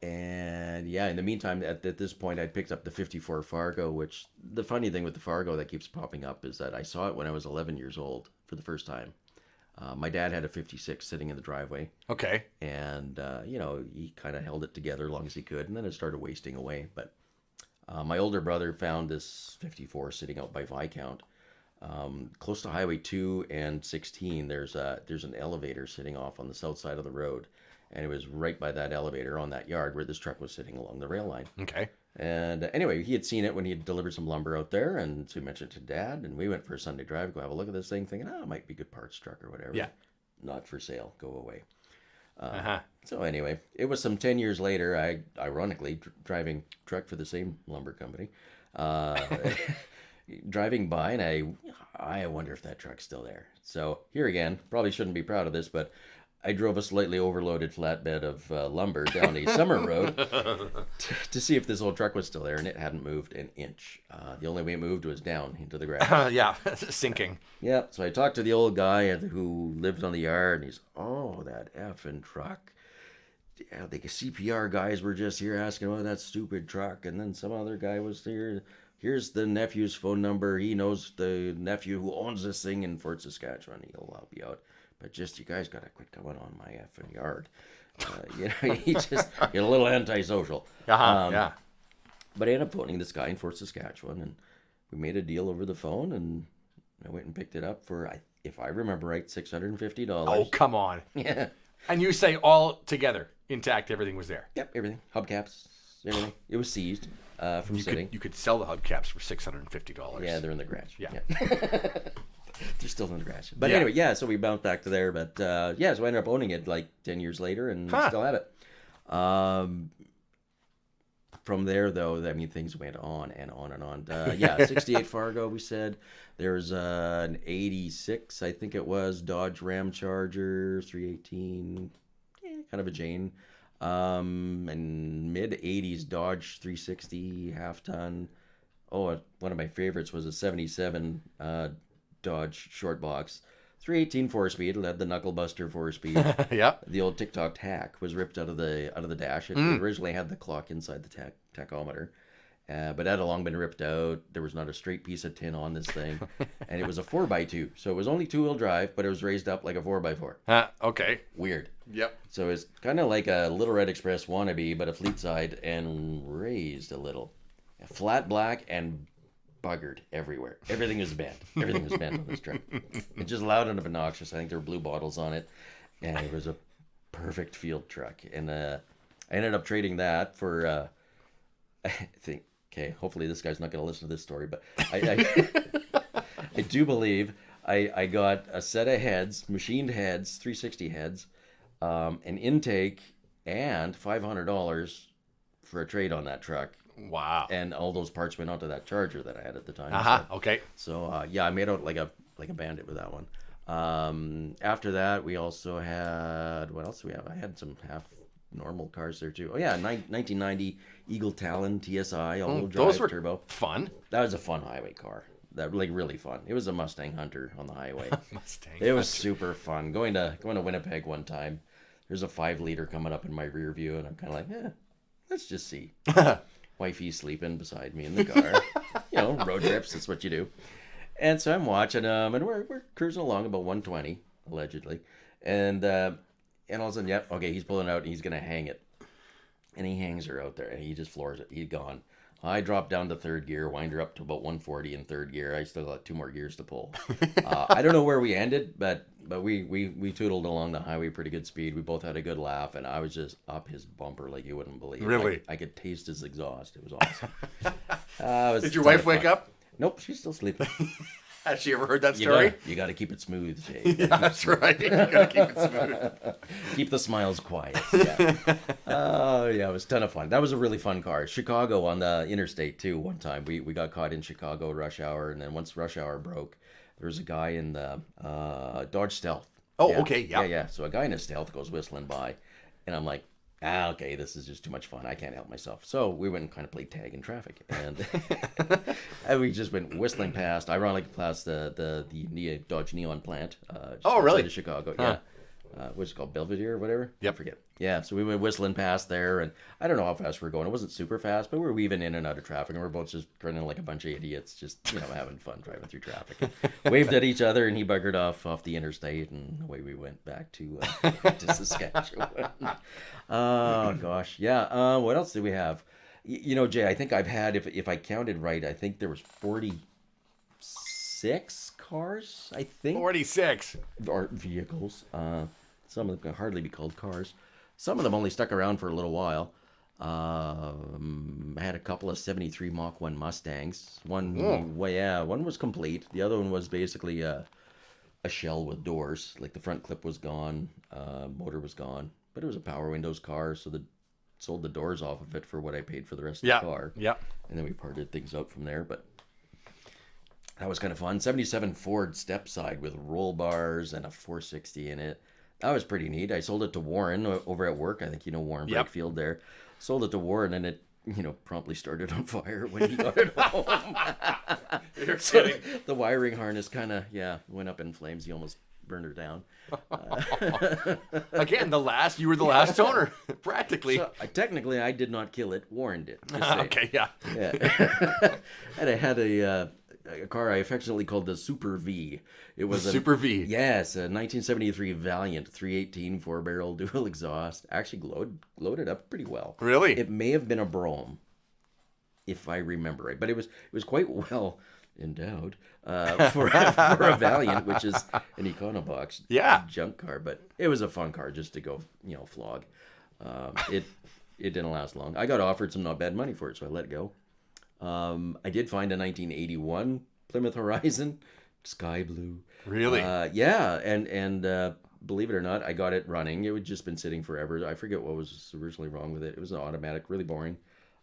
And yeah, in the meantime, at this point, I picked up the 54 Fargo, which the funny thing with the Fargo that keeps popping up is that I saw it when I was 11 years old for the first time. My dad had a 56 sitting in the driveway. Okay. And, he kind of held it together as long as he could, and then it started wasting away. But my older brother found this 54 sitting out by Viscount. Close to Highway 2 and 16, there's an elevator sitting off on the south side of the road. And it was right by that elevator on that yard where this truck was sitting along the rail line. Okay. And anyway, he had seen it when he had delivered some lumber out there, and so he mentioned it to Dad, and we went for a Sunday drive, go have a look at this thing, thinking, it might be a good parts truck or whatever. Yeah. Not for sale, go away. Uh-huh. So anyway, it was some 10 years later, ironically, driving truck for the same lumber company, driving by, and I wonder if that truck's still there. So here again, probably shouldn't be proud of this, but I drove a slightly overloaded flatbed of lumber down a summer road to see if this old truck was still there, and it hadn't moved an inch. The only way it moved was down into the grass. Yeah, sinking. Yeah, so I talked to the old guy who lived on the yard, and he's, that effing truck. Yeah, the CPR guys were just here asking about that stupid truck, and then some other guy was here. Here's the nephew's phone number. He knows the nephew who owns this thing in Fort Saskatchewan. He'll help you out. But just, you guys got to quit coming on my effing yard. He just get a little antisocial. Yeah. But I ended up phoning this guy in Fort Saskatchewan, and we made a deal over the phone, and I went and picked it up for, if I remember right, $650. Oh, come on. Yeah. And you say all together, intact, everything was there. Yep, everything. Hubcaps, everything. It was seized from sitting. You could sell the hubcaps for $650. Yeah, they're in the garage. Yeah. They're still in the garage. But anyway, so we bounced back to there. But so I ended up owning it like 10 years later and still have it. From there, though, things went on and on and on. 68 Fargo, we said. There's an 86, I think it was, Dodge Ram Charger, 318, kind of a Jane. And mid-80s Dodge 360 half-ton. Oh, one of my favorites was a 77 Dodge short box, 318 4-speed. It had the knuckle buster 4-speed. Yep. The old TikTok tack was ripped out of the dash. It originally had the clock inside the tachometer, but it had long been ripped out. There was not a straight piece of tin on this thing, and it was a 4x2, so it was only 2-wheel drive, but it was raised up like a 4x4. Okay. Weird. Yep. So it's kind of like a Little Red Express wannabe, but a fleet side and raised a little. Flat black and buggered everywhere. Everything was bent. Everything was bent on this truck. It's just loud and obnoxious. I think there were blue bottles on it, and it was a perfect field truck. And I ended up trading that for, I think, okay, hopefully this guy's not going to listen to this story, but I do believe I got a set of heads, machined heads, 360 heads, an intake, and $500 for a trade on that truck. Wow. And all those parts went onto that Charger that I had at the time. Okay. So I made out like a bandit with that one. After that, we also had, what else do we have? I had some half normal cars there too. Oh yeah, 1990 Eagle Talon TSI all-wheel drive those were turbo. Fun. That was a fun highway car. That really fun. It was a Mustang Hunter on the highway. It was super fun. Going to Winnipeg one time. There's a 5-liter coming up in my rear view, and I'm kind of like, let's just see. Wifey's sleeping beside me in the car. Road trips, that's what you do. And so I'm watching them, and we're cruising along about 120, allegedly. And all of a sudden, okay, he's pulling out, and he's going to hang it. And he hangs her out there, and he just floors it. He's gone. I dropped down to third gear, wind her up to about 140 in third gear. I still got 2 more gears to pull. I don't know where we ended, but we tootled along the highway pretty good speed. We both had a good laugh, and I was just up his bumper like you wouldn't believe. Really? I could taste his exhaust. It was awesome. Did your wife wake up? Nope, she's still sleeping. Has she ever heard that story? You got to keep it smooth, Jay. Yeah, that's right. You got to keep it smooth. Keep the smiles quiet. Yeah. It was a ton of fun. That was a really fun car. Chicago on the interstate, too, one time. We got caught in Chicago rush hour, and then once rush hour broke, there was a guy in the Dodge Stealth. Oh, okay, yeah. Yeah. So a guy in a Stealth goes whistling by, and I'm like, okay, this is just too much fun. I can't help myself. So we went and kind of played tag in traffic, and and we just went whistling past, ironically past the Dodge Neon plant. Just really? outside of Chicago. Yeah. what's it called, Belvedere or whatever? Yep. I forget. Yeah, so we went whistling past there, and I don't know how fast we were going. It wasn't super fast, but we were weaving in and out of traffic, and we're both just grinning like a bunch of idiots, just, having fun driving through traffic. And waved at each other, and he buggered off the interstate, and away we went back to Saskatchewan. Oh, gosh. Yeah, what else do we have? Jay, I think I've had, if I counted right, I think there was 46 cars, I think. 46. Or vehicles. Some of them can hardly be called cars. Some of them only stuck around for a little while. I had a couple of 73 Mach 1 Mustangs. One was complete. The other one was basically a shell with doors. Like the front clip was gone, motor was gone. But it was a power windows car, so sold the doors off of it for what I paid for the rest of the car. Yeah. And then we parted things out from there, but that was kind of fun. 77 Ford step side with roll bars and a 460 in it. That was pretty neat. I sold it to Warren over at work. I think Warren Brakefield there. Sold it to Warren, and it promptly started on fire when he got it home. You're kidding. The wiring harness kind of went up in flames. He almost burned her down. Again, you were the last owner, practically. So, technically, I did not kill it. Warren did. Okay, yeah. And I had a car I affectionately called the Super V. It was a Super V. Yes, a 1973 Valiant 318 4-barrel dual exhaust. Actually loaded up pretty well. Really? It may have been a Brougham, if I remember right, but it was quite well endowed for a Valiant, which is an Econobox junk car. But it was a fun car just to go flog. It didn't last long. I got offered some not bad money for it, so I let it go. I did find a 1981 Plymouth Horizon, sky blue. Really? Yeah, and believe it or not, I got it running. It had just been sitting forever. I forget what was originally wrong with it. It was an automatic, really boring.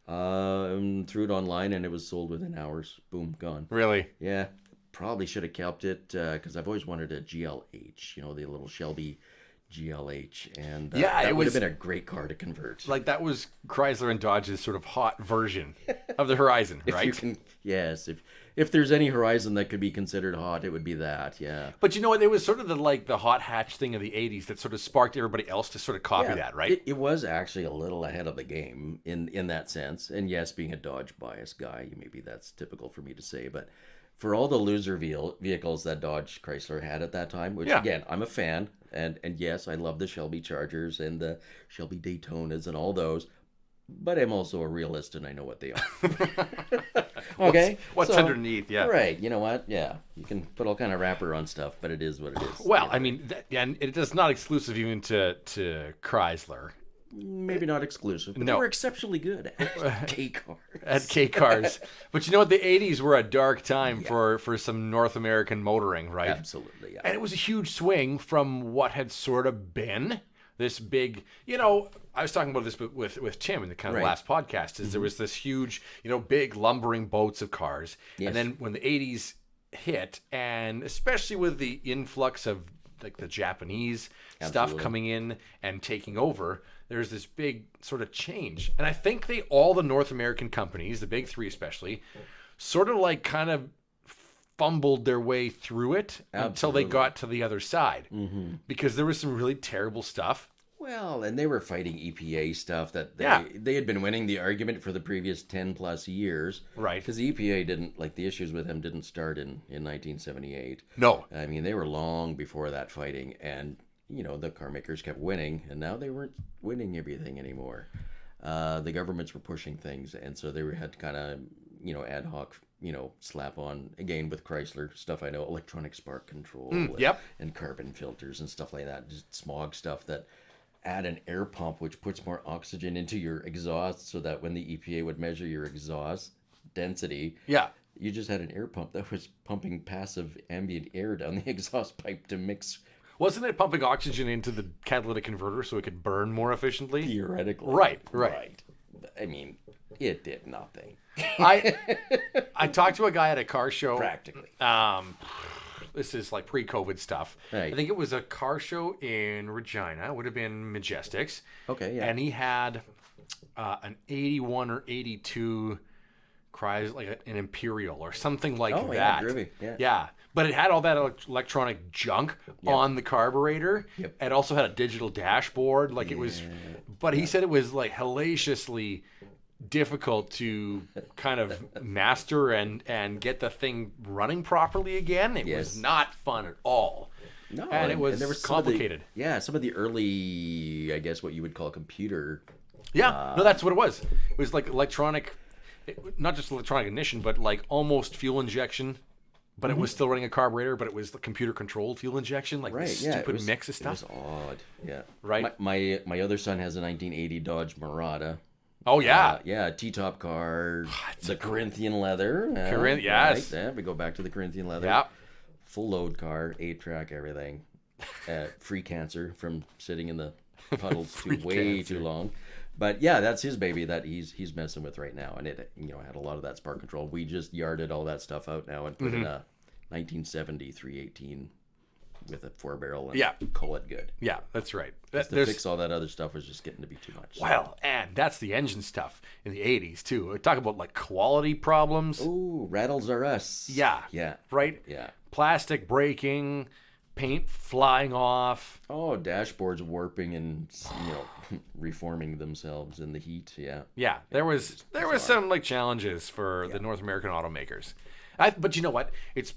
Threw it online, and it was sold within hours. Boom, gone. Really? Yeah, probably should have kept it because I've always wanted a GLH, the little Shelby GLH, and that would have been a great car to convert. Like that was Chrysler and Dodge's sort of hot version of the Horizon, right? If there's any Horizon that could be considered hot, it would be that, yeah. But you know what? It was sort of the hot hatch thing of the 80s that sort of sparked everybody else to sort of copy that, right? It was actually a little ahead of the game in that sense. And yes, being a Dodge biased guy, maybe that's typical for me to say, but for all the loser vehicles that Dodge Chrysler had at that time, which again, I'm a fan, and yes, I love the Shelby Chargers and the Shelby Daytonas and all those, but I'm also a realist and I know what they are. Okay? What's underneath, yeah. Right, you know what? Yeah, you can put all kind of wrapper on stuff, but it is what it is. Well, I mean, and it is not exclusive even to Chrysler. Maybe not exclusive, but they were exceptionally good at K cars. At K cars. But you know what? The 80s were a dark time for some North American motoring, right? Absolutely, yeah. And it was a huge swing from what had sort of been this big, I was talking about this with Tim in the kind of last podcast, is there was this huge, big lumbering boats of cars. Yes. And then when the 80s hit, and especially with the influx of like the Japanese stuff coming in and taking over, there's this big sort of change. And I think all the North American companies, the big three especially, sort of like kind of fumbled their way through it until they got to the other side. Mm-hmm. Because there was some really terrible stuff. Well, and they were fighting EPA stuff that they had been winning the argument for the previous 10 plus years. Right. Because the EPA the issues with them didn't start in 1978. No. I mean, they were long before that fighting, and the car makers kept winning, and now they weren't winning everything anymore. The governments were pushing things, and so they had to kind of, ad hoc, slap on, again, with Chrysler stuff I know, electronic spark control and carbon filters and stuff like that, just smog stuff that add an air pump which puts more oxygen into your exhaust so that when the EPA would measure your exhaust density, you just had an air pump that was pumping passive ambient air down the exhaust pipe to mix. Wasn't it pumping oxygen into the catalytic converter so it could burn more efficiently? Theoretically. Right. I mean, it did nothing. I talked to a guy at a car show. Practically. This is like pre-COVID stuff. Right. I think it was a car show in Regina. It would have been Majestics. Okay, yeah. And he had an 81 or 82 like an Imperial or something like Oh, that. yeah, groovy. Yeah. Yeah. But it had all that electronic junk on the carburetor. Yep. It also had a digital dashboard. Like it was, but he said it was like hellaciously difficult to kind of master and get the thing running properly again. It was not fun at all. No, and it was there was complicated. Some of the early, I guess, what you would call computer. Yeah, no, that's what it was. It was like electronic, not just electronic ignition, but like almost fuel injection. But it was still running a carburetor, but it was the computer-controlled fuel injection, like this stupid mix of stuff. It was odd, yeah. Right. My other son has a 1980 Dodge Murata. Oh, yeah. Yeah, T-top car, the Corinthian leather. Yes. Right, we go back to the Corinthian leather. Yeah. Full load car, 8-track, everything. Free cancer from sitting in the puddles way too long. But yeah, that's his baby that he's messing with right now, and it had a lot of that spark control. We just yarded all that stuff out now and put in a 1970 318 with a 4-barrel and call it good. Yeah, that's right. To fix all that other stuff was just getting to be too much. Well, and that's the engine stuff in the 80s too. We talk about like quality problems. Ooh, rattles are us. Yeah. Yeah. Right? Yeah. Plastic breaking, paint flying off. Oh, dashboards warping and reforming themselves in the heat. Yeah. Yeah, there was some like challenges for the North American automakers. But you know what? It's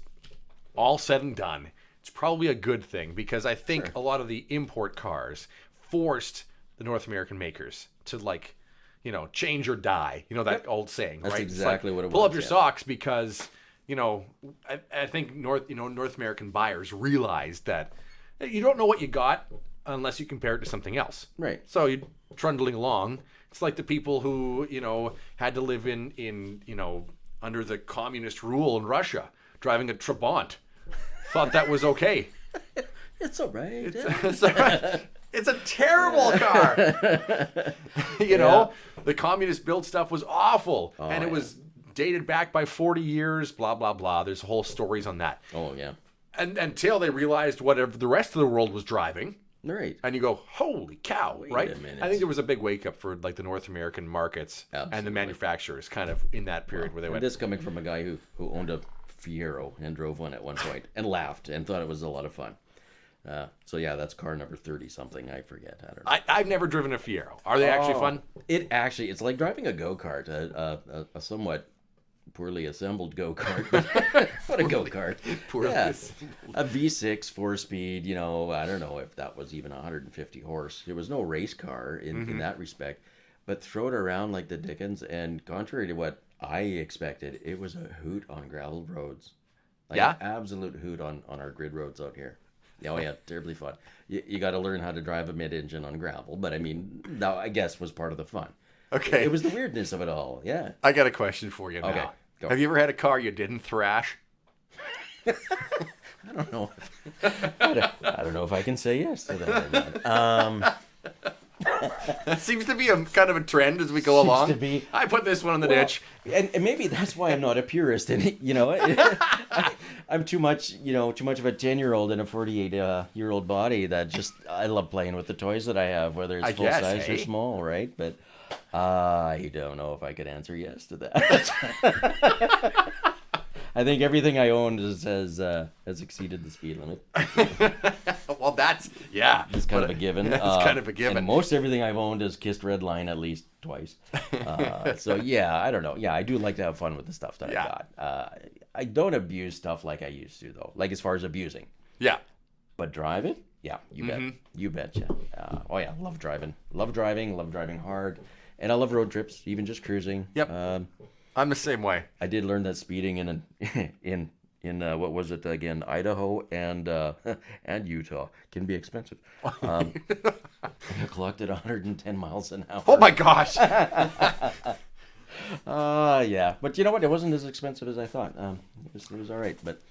all said and done. It's probably a good thing because I think a lot of the import cars forced the North American makers to change or die. You know that old saying, That's right? exactly what it was. Pull up your socks because I think North American buyers realized that you don't know what you got unless you compare it to something else. Right. So you're trundling along. It's like the people who, had to live in under the communist rule in Russia, driving a Trabant. Thought that was okay. It's all right. It's all right. It's a terrible car. The communist built stuff was awful. And it was dated back by 40 years, blah, blah, blah. There's whole stories on that. Oh, yeah. And until they realized whatever the rest of the world was driving. Right. And you go, holy cow, Wait right? a minute. I think there was a big wake up for like the North American markets and the manufacturers kind of in that period where they went. This coming from a guy who owned a Fiero and drove one at one point and laughed and thought it was a lot of fun. So yeah, that's car number 30 something. I forget. I don't know. I've never driven a Fiero. Are they actually fun? It's like driving a go-kart, a somewhat poorly assembled go-kart, but a go-kart. A V6 4-speed, I don't know if that was even 150 horse. There was no race car in that respect, but throw it around like the dickens, and contrary to what I expected, it was a hoot on gravel roads. An absolute hoot on our grid roads out here. Oh yeah, terribly fun. You got to learn how to drive a mid-engine on gravel, but I mean, that I guess was part of the fun. Okay. It was the weirdness of it all. Yeah. I got a question for you now. Okay. Go. Have you ever had a car you didn't thrash? I don't know. I don't know if I can say yes to that or not. That seems to be a kind of a trend as we go along. To be. I put this one in the ditch. And maybe that's why I'm not a purist. And I'm too much of a 10-year-old in a 48-year-old body that just, I love playing with the toys that I have, whether it's full size or small, right? But I don't know if I could answer yes to that. I think everything I owned has exceeded the speed limit. Well, that's it's kind of a given. That's kind of a given. And most everything I've owned has kissed red line at least twice. So yeah, I don't know. Yeah, I do like to have fun with the stuff that I got. I don't abuse stuff like I used to though. Like as far as abusing. Yeah. But driving? Yeah, you bet. You betcha. Love driving. Love driving hard. And I love road trips, even just cruising. Yep. I'm the same way. I did learn that speeding in what was it again, Idaho and Utah can be expensive. I clocked at 110 miles an hour. Oh my gosh. Yeah, but you know what? It wasn't as expensive as I thought. It was all right, but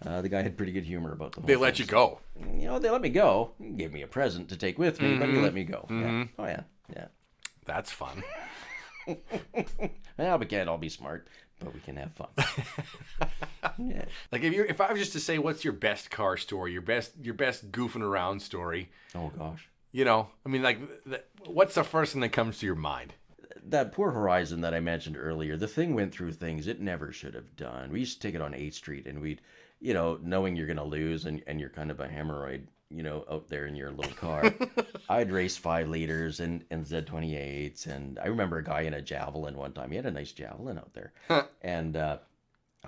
the guy had pretty good humor about the whole They let you go. They let me go. He gave me a present to take with me, but he let me go. Yeah. Oh yeah. That's fun. Well, we can't all be smart, but we can have fun. Yeah. Like if I was just to say, what's your best car story? Your best goofing around story? Oh gosh. I mean, like, what's the first thing that comes to your mind? that poor Horizon that I mentioned earlier, the thing went through things it never should have done. We used to take it on 8th Street, and we'd, knowing you're going to lose and you're kind of a hemorrhoid, out there in your little car, I'd race 5 liters and Z28s. And I remember a guy in a Javelin one time. He had a nice Javelin out there. And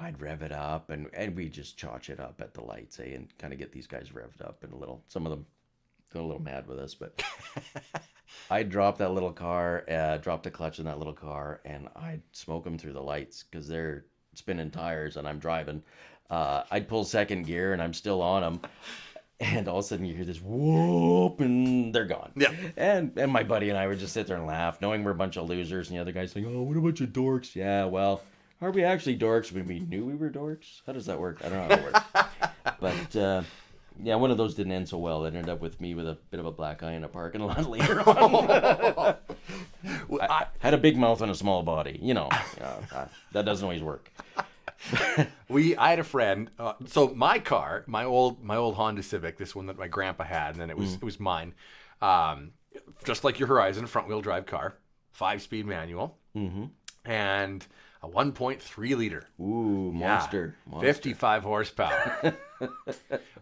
I'd rev it up, and we'd just chotch it up at the lights, and kind of get these guys revved up, and some of them got a little mad with us, but I'd drop that little car, drop the clutch in that little car, and I'd smoke them through the lights because they're spinning tires and I'm driving. I'd pull second gear and I'm still on them. And all of a sudden you hear this whoop and they're gone. Yeah. And my buddy and I would just sit there and laugh, knowing we're a bunch of losers. And the other guy's like, oh, what a bunch of dorks. Yeah, well, are we actually dorks when we knew we were dorks? How does that work? I don't know how that works. But, yeah, one of those didn't end so well. It ended up with me with a bit of a black eye in a parking lot later on. I had a big mouth and a small body. That doesn't always work. I had a friend. So my car, my old Honda Civic, this one that my grandpa had, and then it was mine. Just like your Horizon, front wheel drive car, 5-speed manual, and a 1.3 liter. Ooh, monster. 55 horsepower.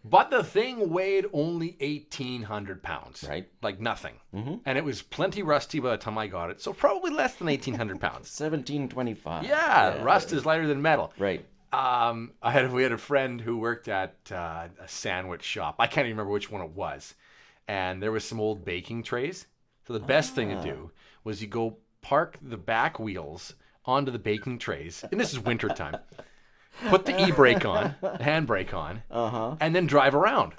But the thing weighed only 1,800 pounds. Right. Like nothing. And it was plenty rusty by the time I got it. So probably less than 1,800 pounds. 1725. Yeah, rust is lighter than metal. Right. We had a friend who worked at a sandwich shop. I can't even remember which one it was. And there was some old baking trays. So the best thing to do was you go park the back wheels onto the baking trays. And this is wintertime. Put the e-brake on, the handbrake on, and then drive around.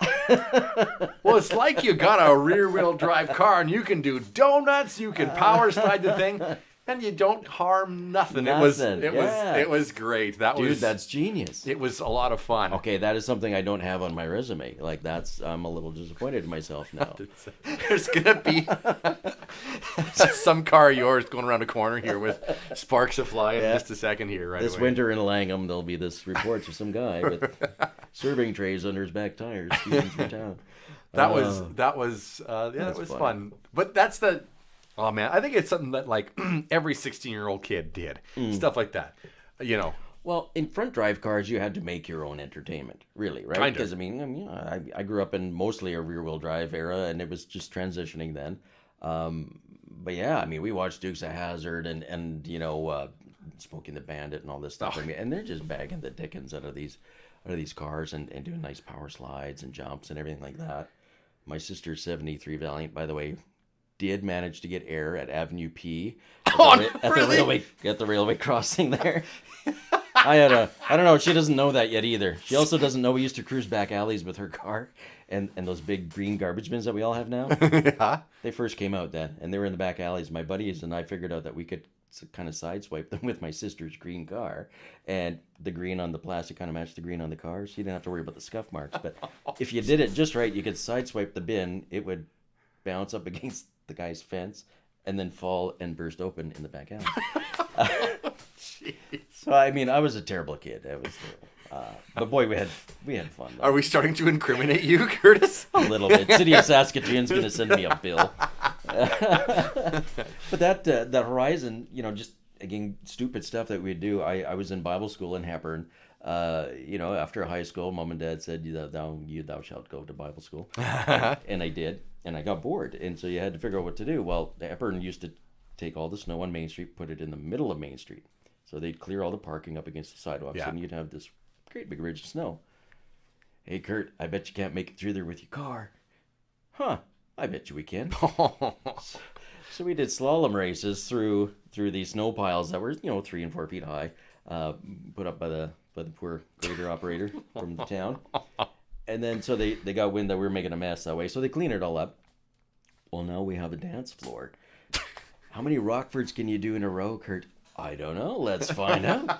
Well, it's like you got a rear-wheel drive car, and you can do donuts, you can power slide the thing, and you don't harm nothing. It was great. Dude, that's genius. It was a lot of fun. Okay, that is something I don't have on my resume. Like, I'm a little disappointed in myself now. There's gonna be some car of yours going around a corner here with sparks of fly in just a second here, right? This winter in Langham, there'll be this report of some guy with serving trays under his back tires speeding through town. That was fun. But that's the. Oh, man, I think it's something that, like, every 16-year-old kid did. Stuff like that, Well, in front drive cars, you had to make your own entertainment, really, right? Because, I grew up in mostly a rear-wheel drive era, and it was just transitioning then. But, yeah, we watched Dukes of Hazzard and Smoking the Bandit and all this stuff. And they're just bagging the dickens out of these cars and doing nice power slides and jumps and everything like that. My sister's 73 Valiant, by the way, did manage to get air at Avenue P at the railway crossing there. I don't know, she doesn't know that yet either. She also doesn't know we used to cruise back alleys with her car and those big green garbage bins that we all have now. Yeah. They first came out then, and they were in the back alleys. My buddies and I figured out that we could kind of sideswipe them with my sister's green car, and the green on the plastic kind of matched the green on the car, so you didn't have to worry about the scuff marks. But if you did it just right, you could sideswipe the bin. It would bounce up against the guy's fence and then fall and burst open in the back alley. So I was a terrible kid. I was terrible. But boy, we had fun though. Are we starting to incriminate you, Curtis? A little bit. City of Saskatoon's going to send me a bill. But that Horizon, just again, stupid stuff that we'd do. I was in Bible school in Hepburn. After high school, Mom and Dad said, thou shalt go to Bible school. And I did. And I got bored. And so you had to figure out what to do. Well, Hepburn used to take all the snow on Main Street, put it in the middle of Main Street. So they'd clear all the parking up against the sidewalks, and you'd have this great big ridge of snow. Hey, Kurt, I bet you can't make it through there with your car. Huh, I bet you we can. So we did slalom races through these snow piles that were, 3 and 4 feet high, put up by the poor grader operator from the town. And then so they got wind that we were making a mess that way, so they cleaned it all up. Well, now we have a dance floor. How many Rockfords can you do in a row, Kurt? I don't know. Let's find out.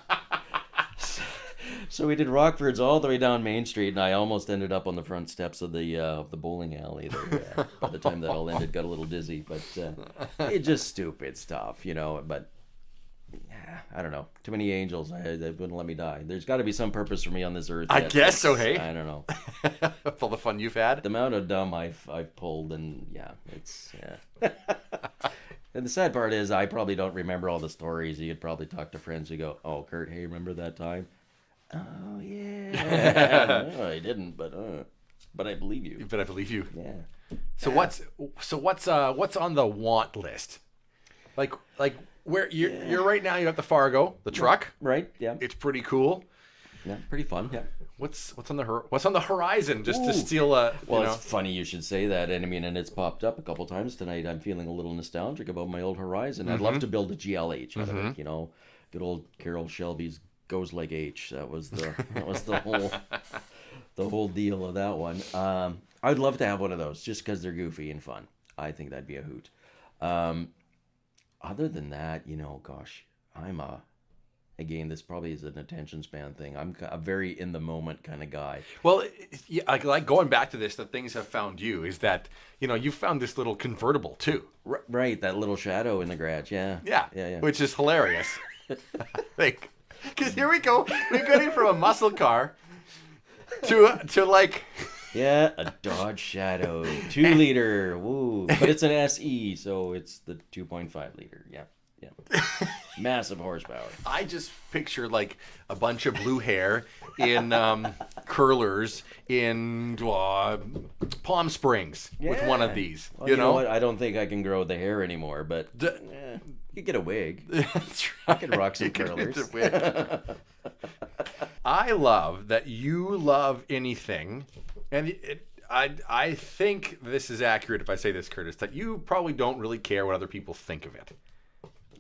So we did Rockfords all the way down Main Street, and I almost ended up on the front steps of the bowling alley there. By the time that all ended, got a little dizzy, but it's just stupid stuff, But I don't know. Too many angels. They wouldn't let me die. There's got to be some purpose for me on this earth. I guess so. Hey, I don't know. For all the fun you've had, the amount of dumb I've pulled, and it's. And the sad part is I probably don't remember all the stories. You'd probably talk to friends who go, "Oh, Kurt, hey, remember that time?" Oh yeah. No, I didn't, but I believe you. But I believe you. Yeah. So what's on the want list? Like where you're right now. You got the Fargo, the truck. Right. Yeah. It's pretty cool. Yeah. Pretty fun. Yeah. What's on the horizon? Just to steal a. Well, it's funny you should say that, and I mean, and it's popped up a couple times tonight. I'm feeling a little nostalgic about my old Horizon. I'd love to build a GLH out of it. You know, good old Carroll Shelby's goes like H. That was the whole deal of that one. I'd love to have one of those just because they're goofy and fun. I think that'd be a hoot. Other than that, you know, gosh, again, this probably is an attention span thing. I'm a very in the moment kind of guy. Well, yeah, like going back to this, the things have found you is that, you know, you found this little convertible too. Right, that little shadow in the garage. Yeah. Yeah. Which is hilarious. Like, because here we go. We're getting from a muscle car to like. Yeah, a Dodge Shadow, 2-liter. Woo! But it's an SE, so it's the 2.5 liter. Yeah. Massive horsepower. I just picture like a bunch of blue hair in curlers in Palm Springs with one of these. Well, you know what? I don't think I can grow the hair anymore, but you get a wig. That's I right. can rock some curlers. I love that you love anything, and I think this is accurate if I say this, Curtis, that you probably don't really care what other people think of it.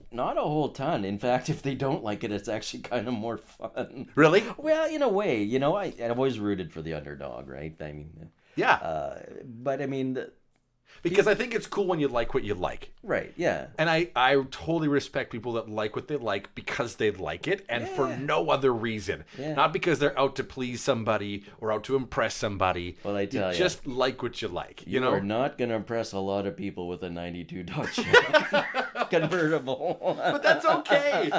Not a whole ton. In fact, if they don't like it, it's actually kind of more fun. Really? Well, in a way, you know, I've always rooted for the underdog, right? I mean, yeah. But I mean, because I think it's cool when you like what you like. Right, yeah. And I totally respect people that like what they like because they like it and for no other reason. Yeah. Not because they're out to please somebody or out to impress somebody. Well, I tell you. Just like what you like. You know? You're not going to impress a lot of people with a 92 Dodge convertible. But that's okay.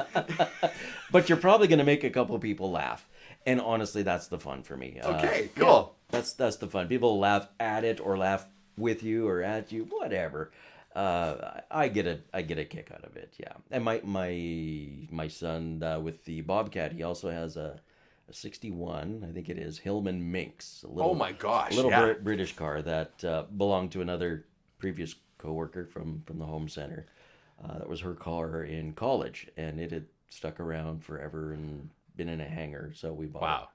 But you're probably going to make a couple people laugh. And honestly, that's the fun for me. Okay, cool. Yeah, that's the fun. People laugh at it or laugh with you or at you, whatever. I get a kick out of it, yeah. And my son with the Bobcat, he also has a 61, I think it is, Hillman Minx. Oh my gosh, a little British car that belonged to another previous coworker from the home center. That was her car in college, and it had stuck around forever and been in a hangar, so we bought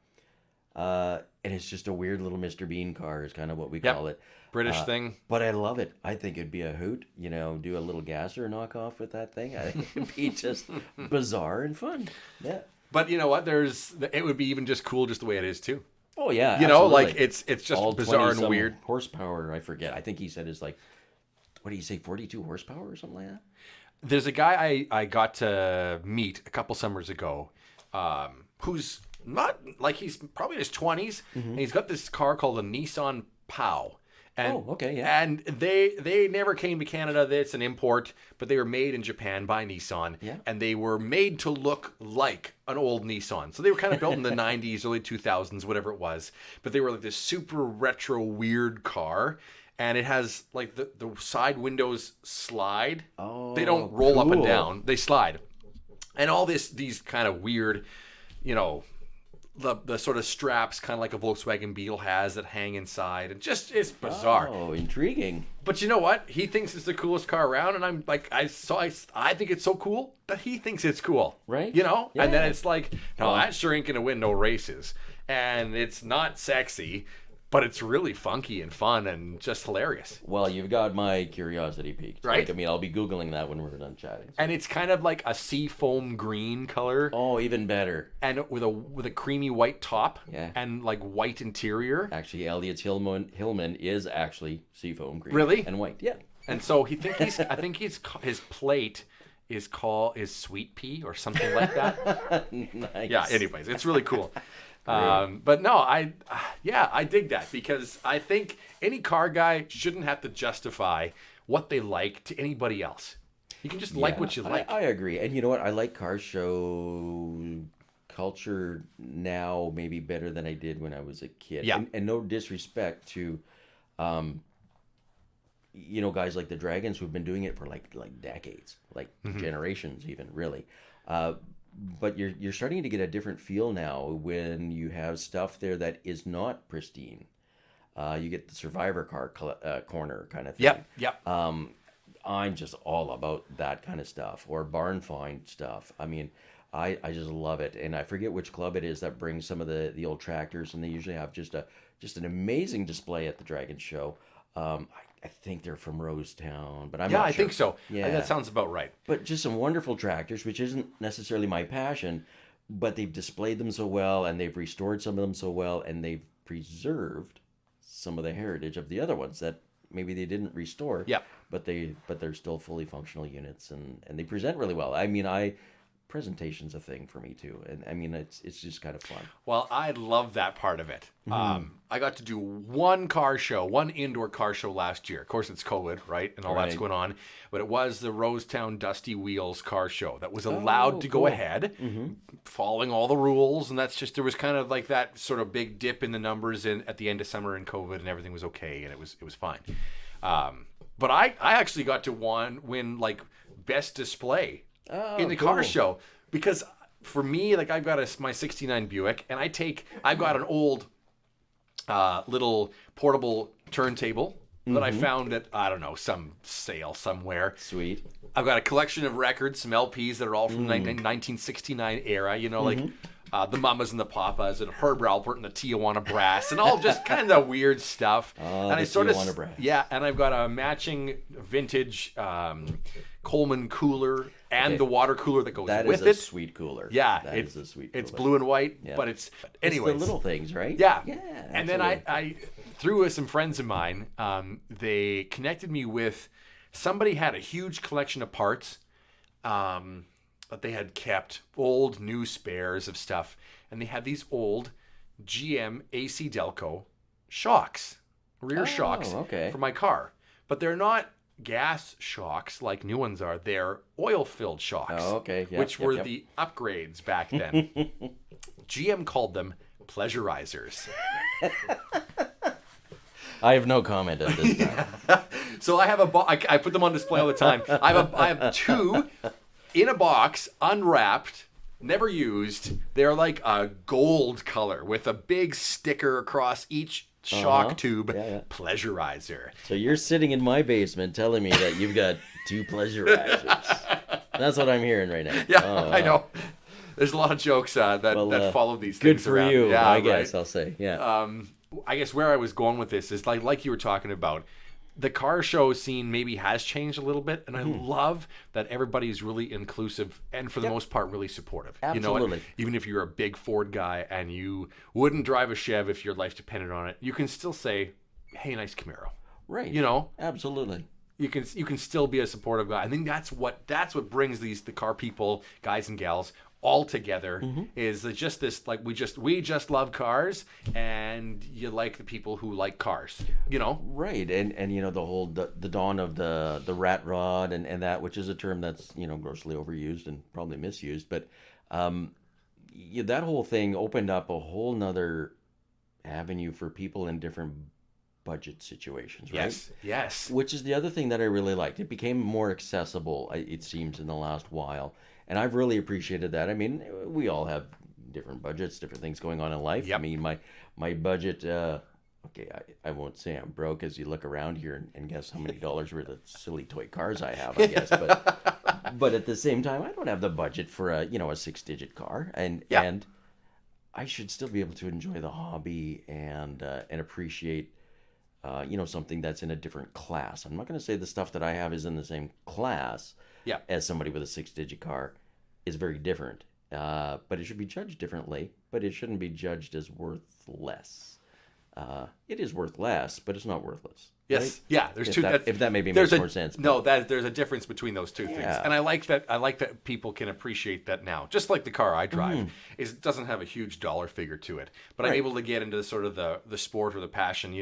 it. And it's just a weird little Mr. Bean car is kind of what we call it. British thing. But I love it. I think it'd be a hoot, you know, do a little gasser knockoff with that thing. I think it'd be just bizarre and fun. Yeah. But you know what? It would be even just cool just the way it is too. Oh yeah. You know, absolutely. like it's just all bizarre and weird. Horsepower, I forget. I think he said is like, what did he say, 42 horsepower or something like that? There's a guy I got to meet a couple summers ago, who's not like, he's probably in his 20s, and he's got this car called a Nissan POW. And, okay, yeah. And they never came to Canada. It's an import, but they were made in Japan by Nissan. Yeah. And they were made to look like an old Nissan. So they were kind of built in the 90s, early 2000s, whatever it was. But they were like this super retro, weird car. And it has like the side windows slide. Oh, they don't roll up and cool. down. They slide. And all these kind of weird, you know, the sort of straps, kind of like a Volkswagen Beetle has, that hang inside, and just it's bizarre. Oh, intriguing. But you know what? He thinks it's the coolest car around, and I'm like, I think it's so cool that he thinks it's cool, right? You know, yeah. And then it's like, no, that sure ain't gonna win no races, and it's not sexy, but it's really funky and fun and just hilarious. Well, you've got my curiosity piqued. Right? Like, I mean, I'll be Googling that when we're done chatting. So. And it's kind of like a seafoam green color. Oh, even better. And with a creamy white top. Yeah. And like white interior. Actually, Elliot's Hillman is actually seafoam green. Really? And white. Yeah. And so I think his plate is Sweet Pea or something like that. Nice. Yeah. Anyways, it's really cool. But no, I dig that, because I think any car guy shouldn't have to justify what they like to anybody else. You can just like what you like. I agree. And you know what? I like car show culture now maybe better than I did when I was a kid. Yeah. And no disrespect to guys like the Dragons who've been doing it for like decades, like generations even, really. But you're starting to get a different feel now when you have stuff there that is not pristine. You get the Survivor car corner kind of thing. Yep. I'm just all about that kind of stuff, or barn find stuff. I mean, I just love it, and I forget which club it is that brings some of the old tractors, and they usually have just an amazing display at the Dragon Show. I think they're from Rosetown, but I'm not sure. I think so. Yeah, that sounds about right. But just some wonderful tractors, which isn't necessarily my passion, but they've displayed them so well, and they've restored some of them so well, and they've preserved some of the heritage of the other ones that maybe they didn't restore. Yeah. But they're still fully functional units, and they present really well. I mean, presentation's a thing for me too, and I mean it's just kind of fun. Well, I love that part of it. I got to do one indoor car show last year. Of course, it's COVID, right, and all that's going on, but it was the Rosetown Dusty Wheels car show that was allowed to go ahead, following all the rules, and that's just, there was kind of like that sort of big dip in the numbers at the end of summer in COVID, and everything was okay, and it was fine. But I actually got to win like best display in the car show, because for me, like, I've got my 69 Buick, and I've got an old little portable turntable that I found at, I don't know, some sale somewhere. Sweet. I've got a collection of records, some LPs that are all from the 1969 era, like the Mamas and the Papas and Herb Alpert and the Tijuana Brass and all just kind of weird stuff. And I sort of brass. Yeah, and I've got a matching vintage Coleman cooler and the water cooler that goes with it. That is a sweet cooler. Yeah, it's a sweet cooler. It's blue and white, but it's anyways. It's the little things, right? Yeah. Absolutely. And then I through some friends of mine, they connected me with somebody had a huge collection of parts that they had kept, old new spares of stuff, and they had these old GM AC Delco shocks, rear shocks for my car, but they're not gas shocks like new ones are. They're oil-filled shocks, which were the upgrades back then. GM called them pleasurizers. I have no comment at this time. So I have I put them on display all the time. I have two in a box, unwrapped, never used. They're like a gold color with a big sticker across each shock tube. Pleasurizer. So you're sitting in my basement telling me that you've got two pleasurizers. That's what I'm hearing right now. Yeah, I know. There's a lot of jokes that follow these good things for around. you, Yeah, I guess I'll say. Yeah. I guess where I was going with this is like you were talking about, the car show scene maybe has changed a little bit, and I love that everybody's really inclusive and for the most part really supportive. Absolutely. You know, even if you're a big Ford guy and you wouldn't drive a Chev if your life depended on it, you can still say, "Hey, nice Camaro." Right. You know? Absolutely. You can still be a supportive guy. I think that's what brings the car people, guys and gals, all together, is just this, like, we just love cars, and you like the people who like cars, right. And you know, the whole the dawn of the rat rod and that, which is a term that's grossly overused and probably misused, but that whole thing opened up a whole nother avenue for people in different budget situations, right? Yes. Which is the other thing that I really liked. It became more accessible, it seems, in the last while. And I've really appreciated that. I mean, we all have different budgets, different things going on in life. Yep. I mean, my budget, I won't say I'm broke as you look around here and guess how many dollars worth of silly toy cars I have, I guess. But at the same time, I don't have the budget for a 6-digit car. And I should still be able to enjoy the hobby and appreciate something that's in a different class. I'm not going to say the stuff that I have is in the same class as somebody with a 6-digit car. Is very different. But it should be judged differently, but it shouldn't be judged as worth less. It is worth less, but it's not worthless. Yes. Right? Yeah. There's if that maybe makes more sense. No, there's a difference between those two things, and I like that people can appreciate that now. Just like the car I drive, it doesn't have a huge dollar figure to it, but I'm able to get into sort of the sport or the passion,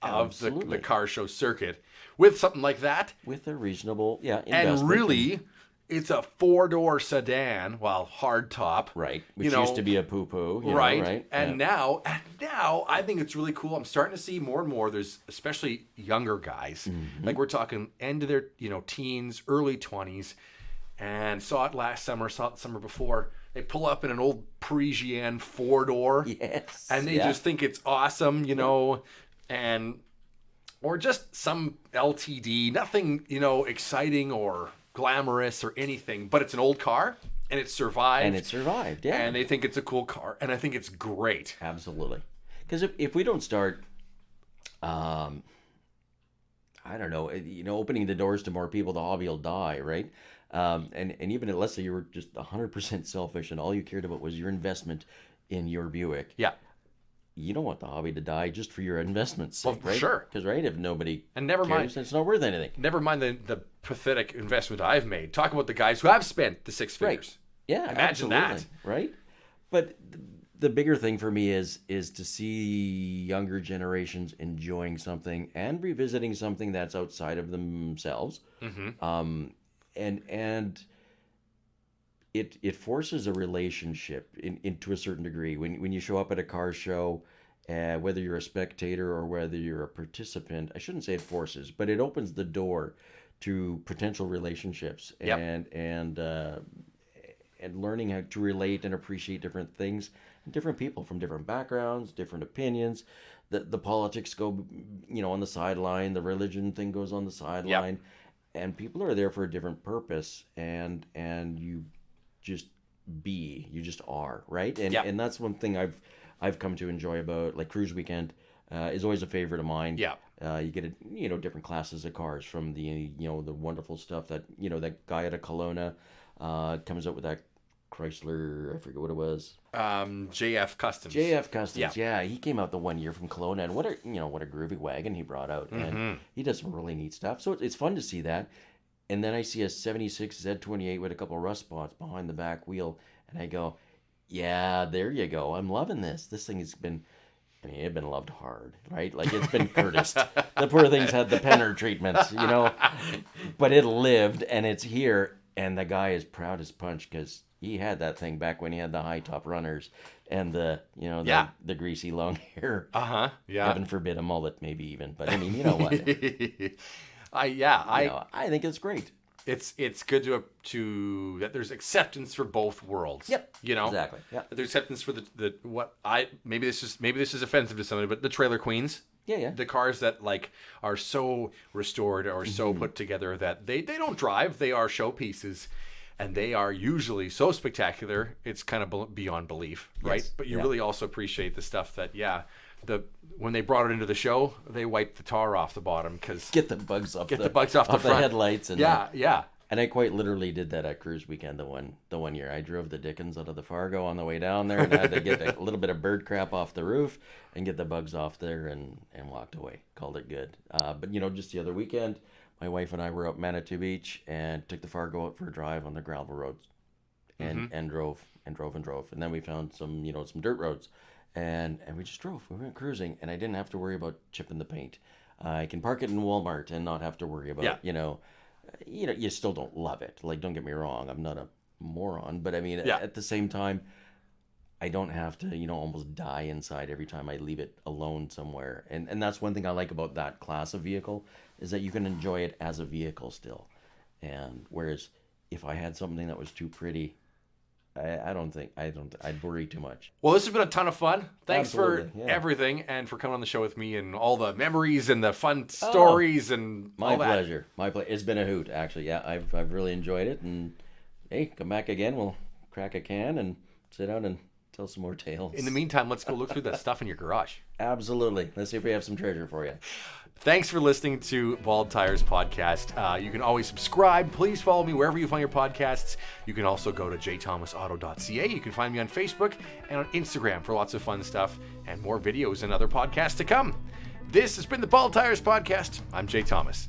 of the car show circuit with something like that, with a reasonable investment. And really, it's a 4-door sedan, well, hard top. Right. Which used to be a poo-poo. Right. Right. And now I think it's really cool. I'm starting to see more and more. There's especially younger guys. Like we're talking end of their, teens, early 20s. And saw it last summer, saw it the summer before. They pull up in an old Parisienne 4-door. Yes. And they just think it's awesome, and or just some LTD, nothing, exciting or glamorous or anything, but it's an old car and it survived. Yeah. And they think it's a cool car, and I think it's great. Absolutely. Because if we don't start, I don't know, opening the doors to more people, the hobby will die, right? And even let's say you were just 100% selfish and all you cared about was your investment in your Buick. Yeah. You don't want the hobby to die just for your investment's sake, right? Sure. Because, if nobody and never cares, mind, it's not worth anything. Never mind the pathetic investment I've made. Talk about the guys who have spent the 6 figures. Right. Yeah, imagine that. Right? But the bigger thing for me is to see younger generations enjoying something and revisiting something that's outside of themselves. And it forces a relationship into a certain degree. When you show up at a car show, whether you're a spectator or whether you're a participant, I shouldn't say it forces, but it opens the door to potential relationships and learning how to relate and appreciate different things and different people from different backgrounds, different opinions. The politics go, on the sideline. The religion thing goes on the sideline, and people are there for a different purpose. And you just are, right? And that's one thing I've come to enjoy about, like, Cruise Weekend is always a favorite of mine. You get different classes of cars, from the the wonderful stuff that that guy at a Kelowna comes up with that Chrysler, I forget what it was. JF Customs. Yeah. He came out the one year from Kelowna, and what a groovy wagon he brought out, and he does some really neat stuff. So it's fun to see that. And then I see a 76 Z28 with a couple of rust spots behind the back wheel, and I go, yeah, there you go. I'm loving this. This thing has been, it's been loved hard, right? Like, it's been courtesed. The poor thing's had the Penner treatments, but it lived, and it's here, and the guy is proud as punch because he had that thing back when he had the high top runners and the greasy long hair. Yeah. Heaven forbid a mullet, maybe even. But I mean, you know what? I think it's great. It's good to that there's acceptance for both worlds. Yep. Exactly. Yeah. There's acceptance for maybe this is offensive to somebody, but the trailer queens. Yeah. The cars that are so restored or so put together that they don't drive. They are showpieces, and they are usually so spectacular. It's kind of beyond belief, right? Yes. But you really also appreciate the stuff that when they brought it into the show, they wiped the tar off the bottom because get the bugs off the front. headlights and yeah. And I quite literally did that at Cruise Weekend the one year. I drove the Dickens out of the Fargo on the way down there, and I had to get a little bit of bird crap off the roof and get the bugs off there, and walked away. Called it good. But just the other weekend, my wife and I were up Manitou Beach and took the Fargo out for a drive on the gravel roads, and drove, and then we found some some dirt roads. And we just drove. We went cruising, and I didn't have to worry about chipping the paint. I can park it in Walmart and not have to worry about, you still don't love it. Like, don't get me wrong, I'm not a moron, but I mean, at the same time, I don't have to, almost die inside every time I leave it alone somewhere. And that's one thing I like about that class of vehicle, is that you can enjoy it as a vehicle still. And whereas if I had something that was too pretty, I'd worry too much. Well, this has been a ton of fun. Thanks Absolutely, for everything, and for coming on the show with me, and all the memories and the fun stories and all that. My pleasure. It's been a hoot, actually. Yeah, I've really enjoyed it, and hey, come back again. We'll crack a can and sit down and tell some more tales. In the meantime, let's go look through that stuff in your garage. Absolutely. Let's see if we have some treasure for you. Thanks for listening to Bald Tires Podcast. You can always subscribe. Please follow me wherever you find your podcasts. You can also go to jthomasauto.ca. You can find me on Facebook and on Instagram for lots of fun stuff and more videos and other podcasts to come. This has been the Bald Tires Podcast. I'm Jay Thomas.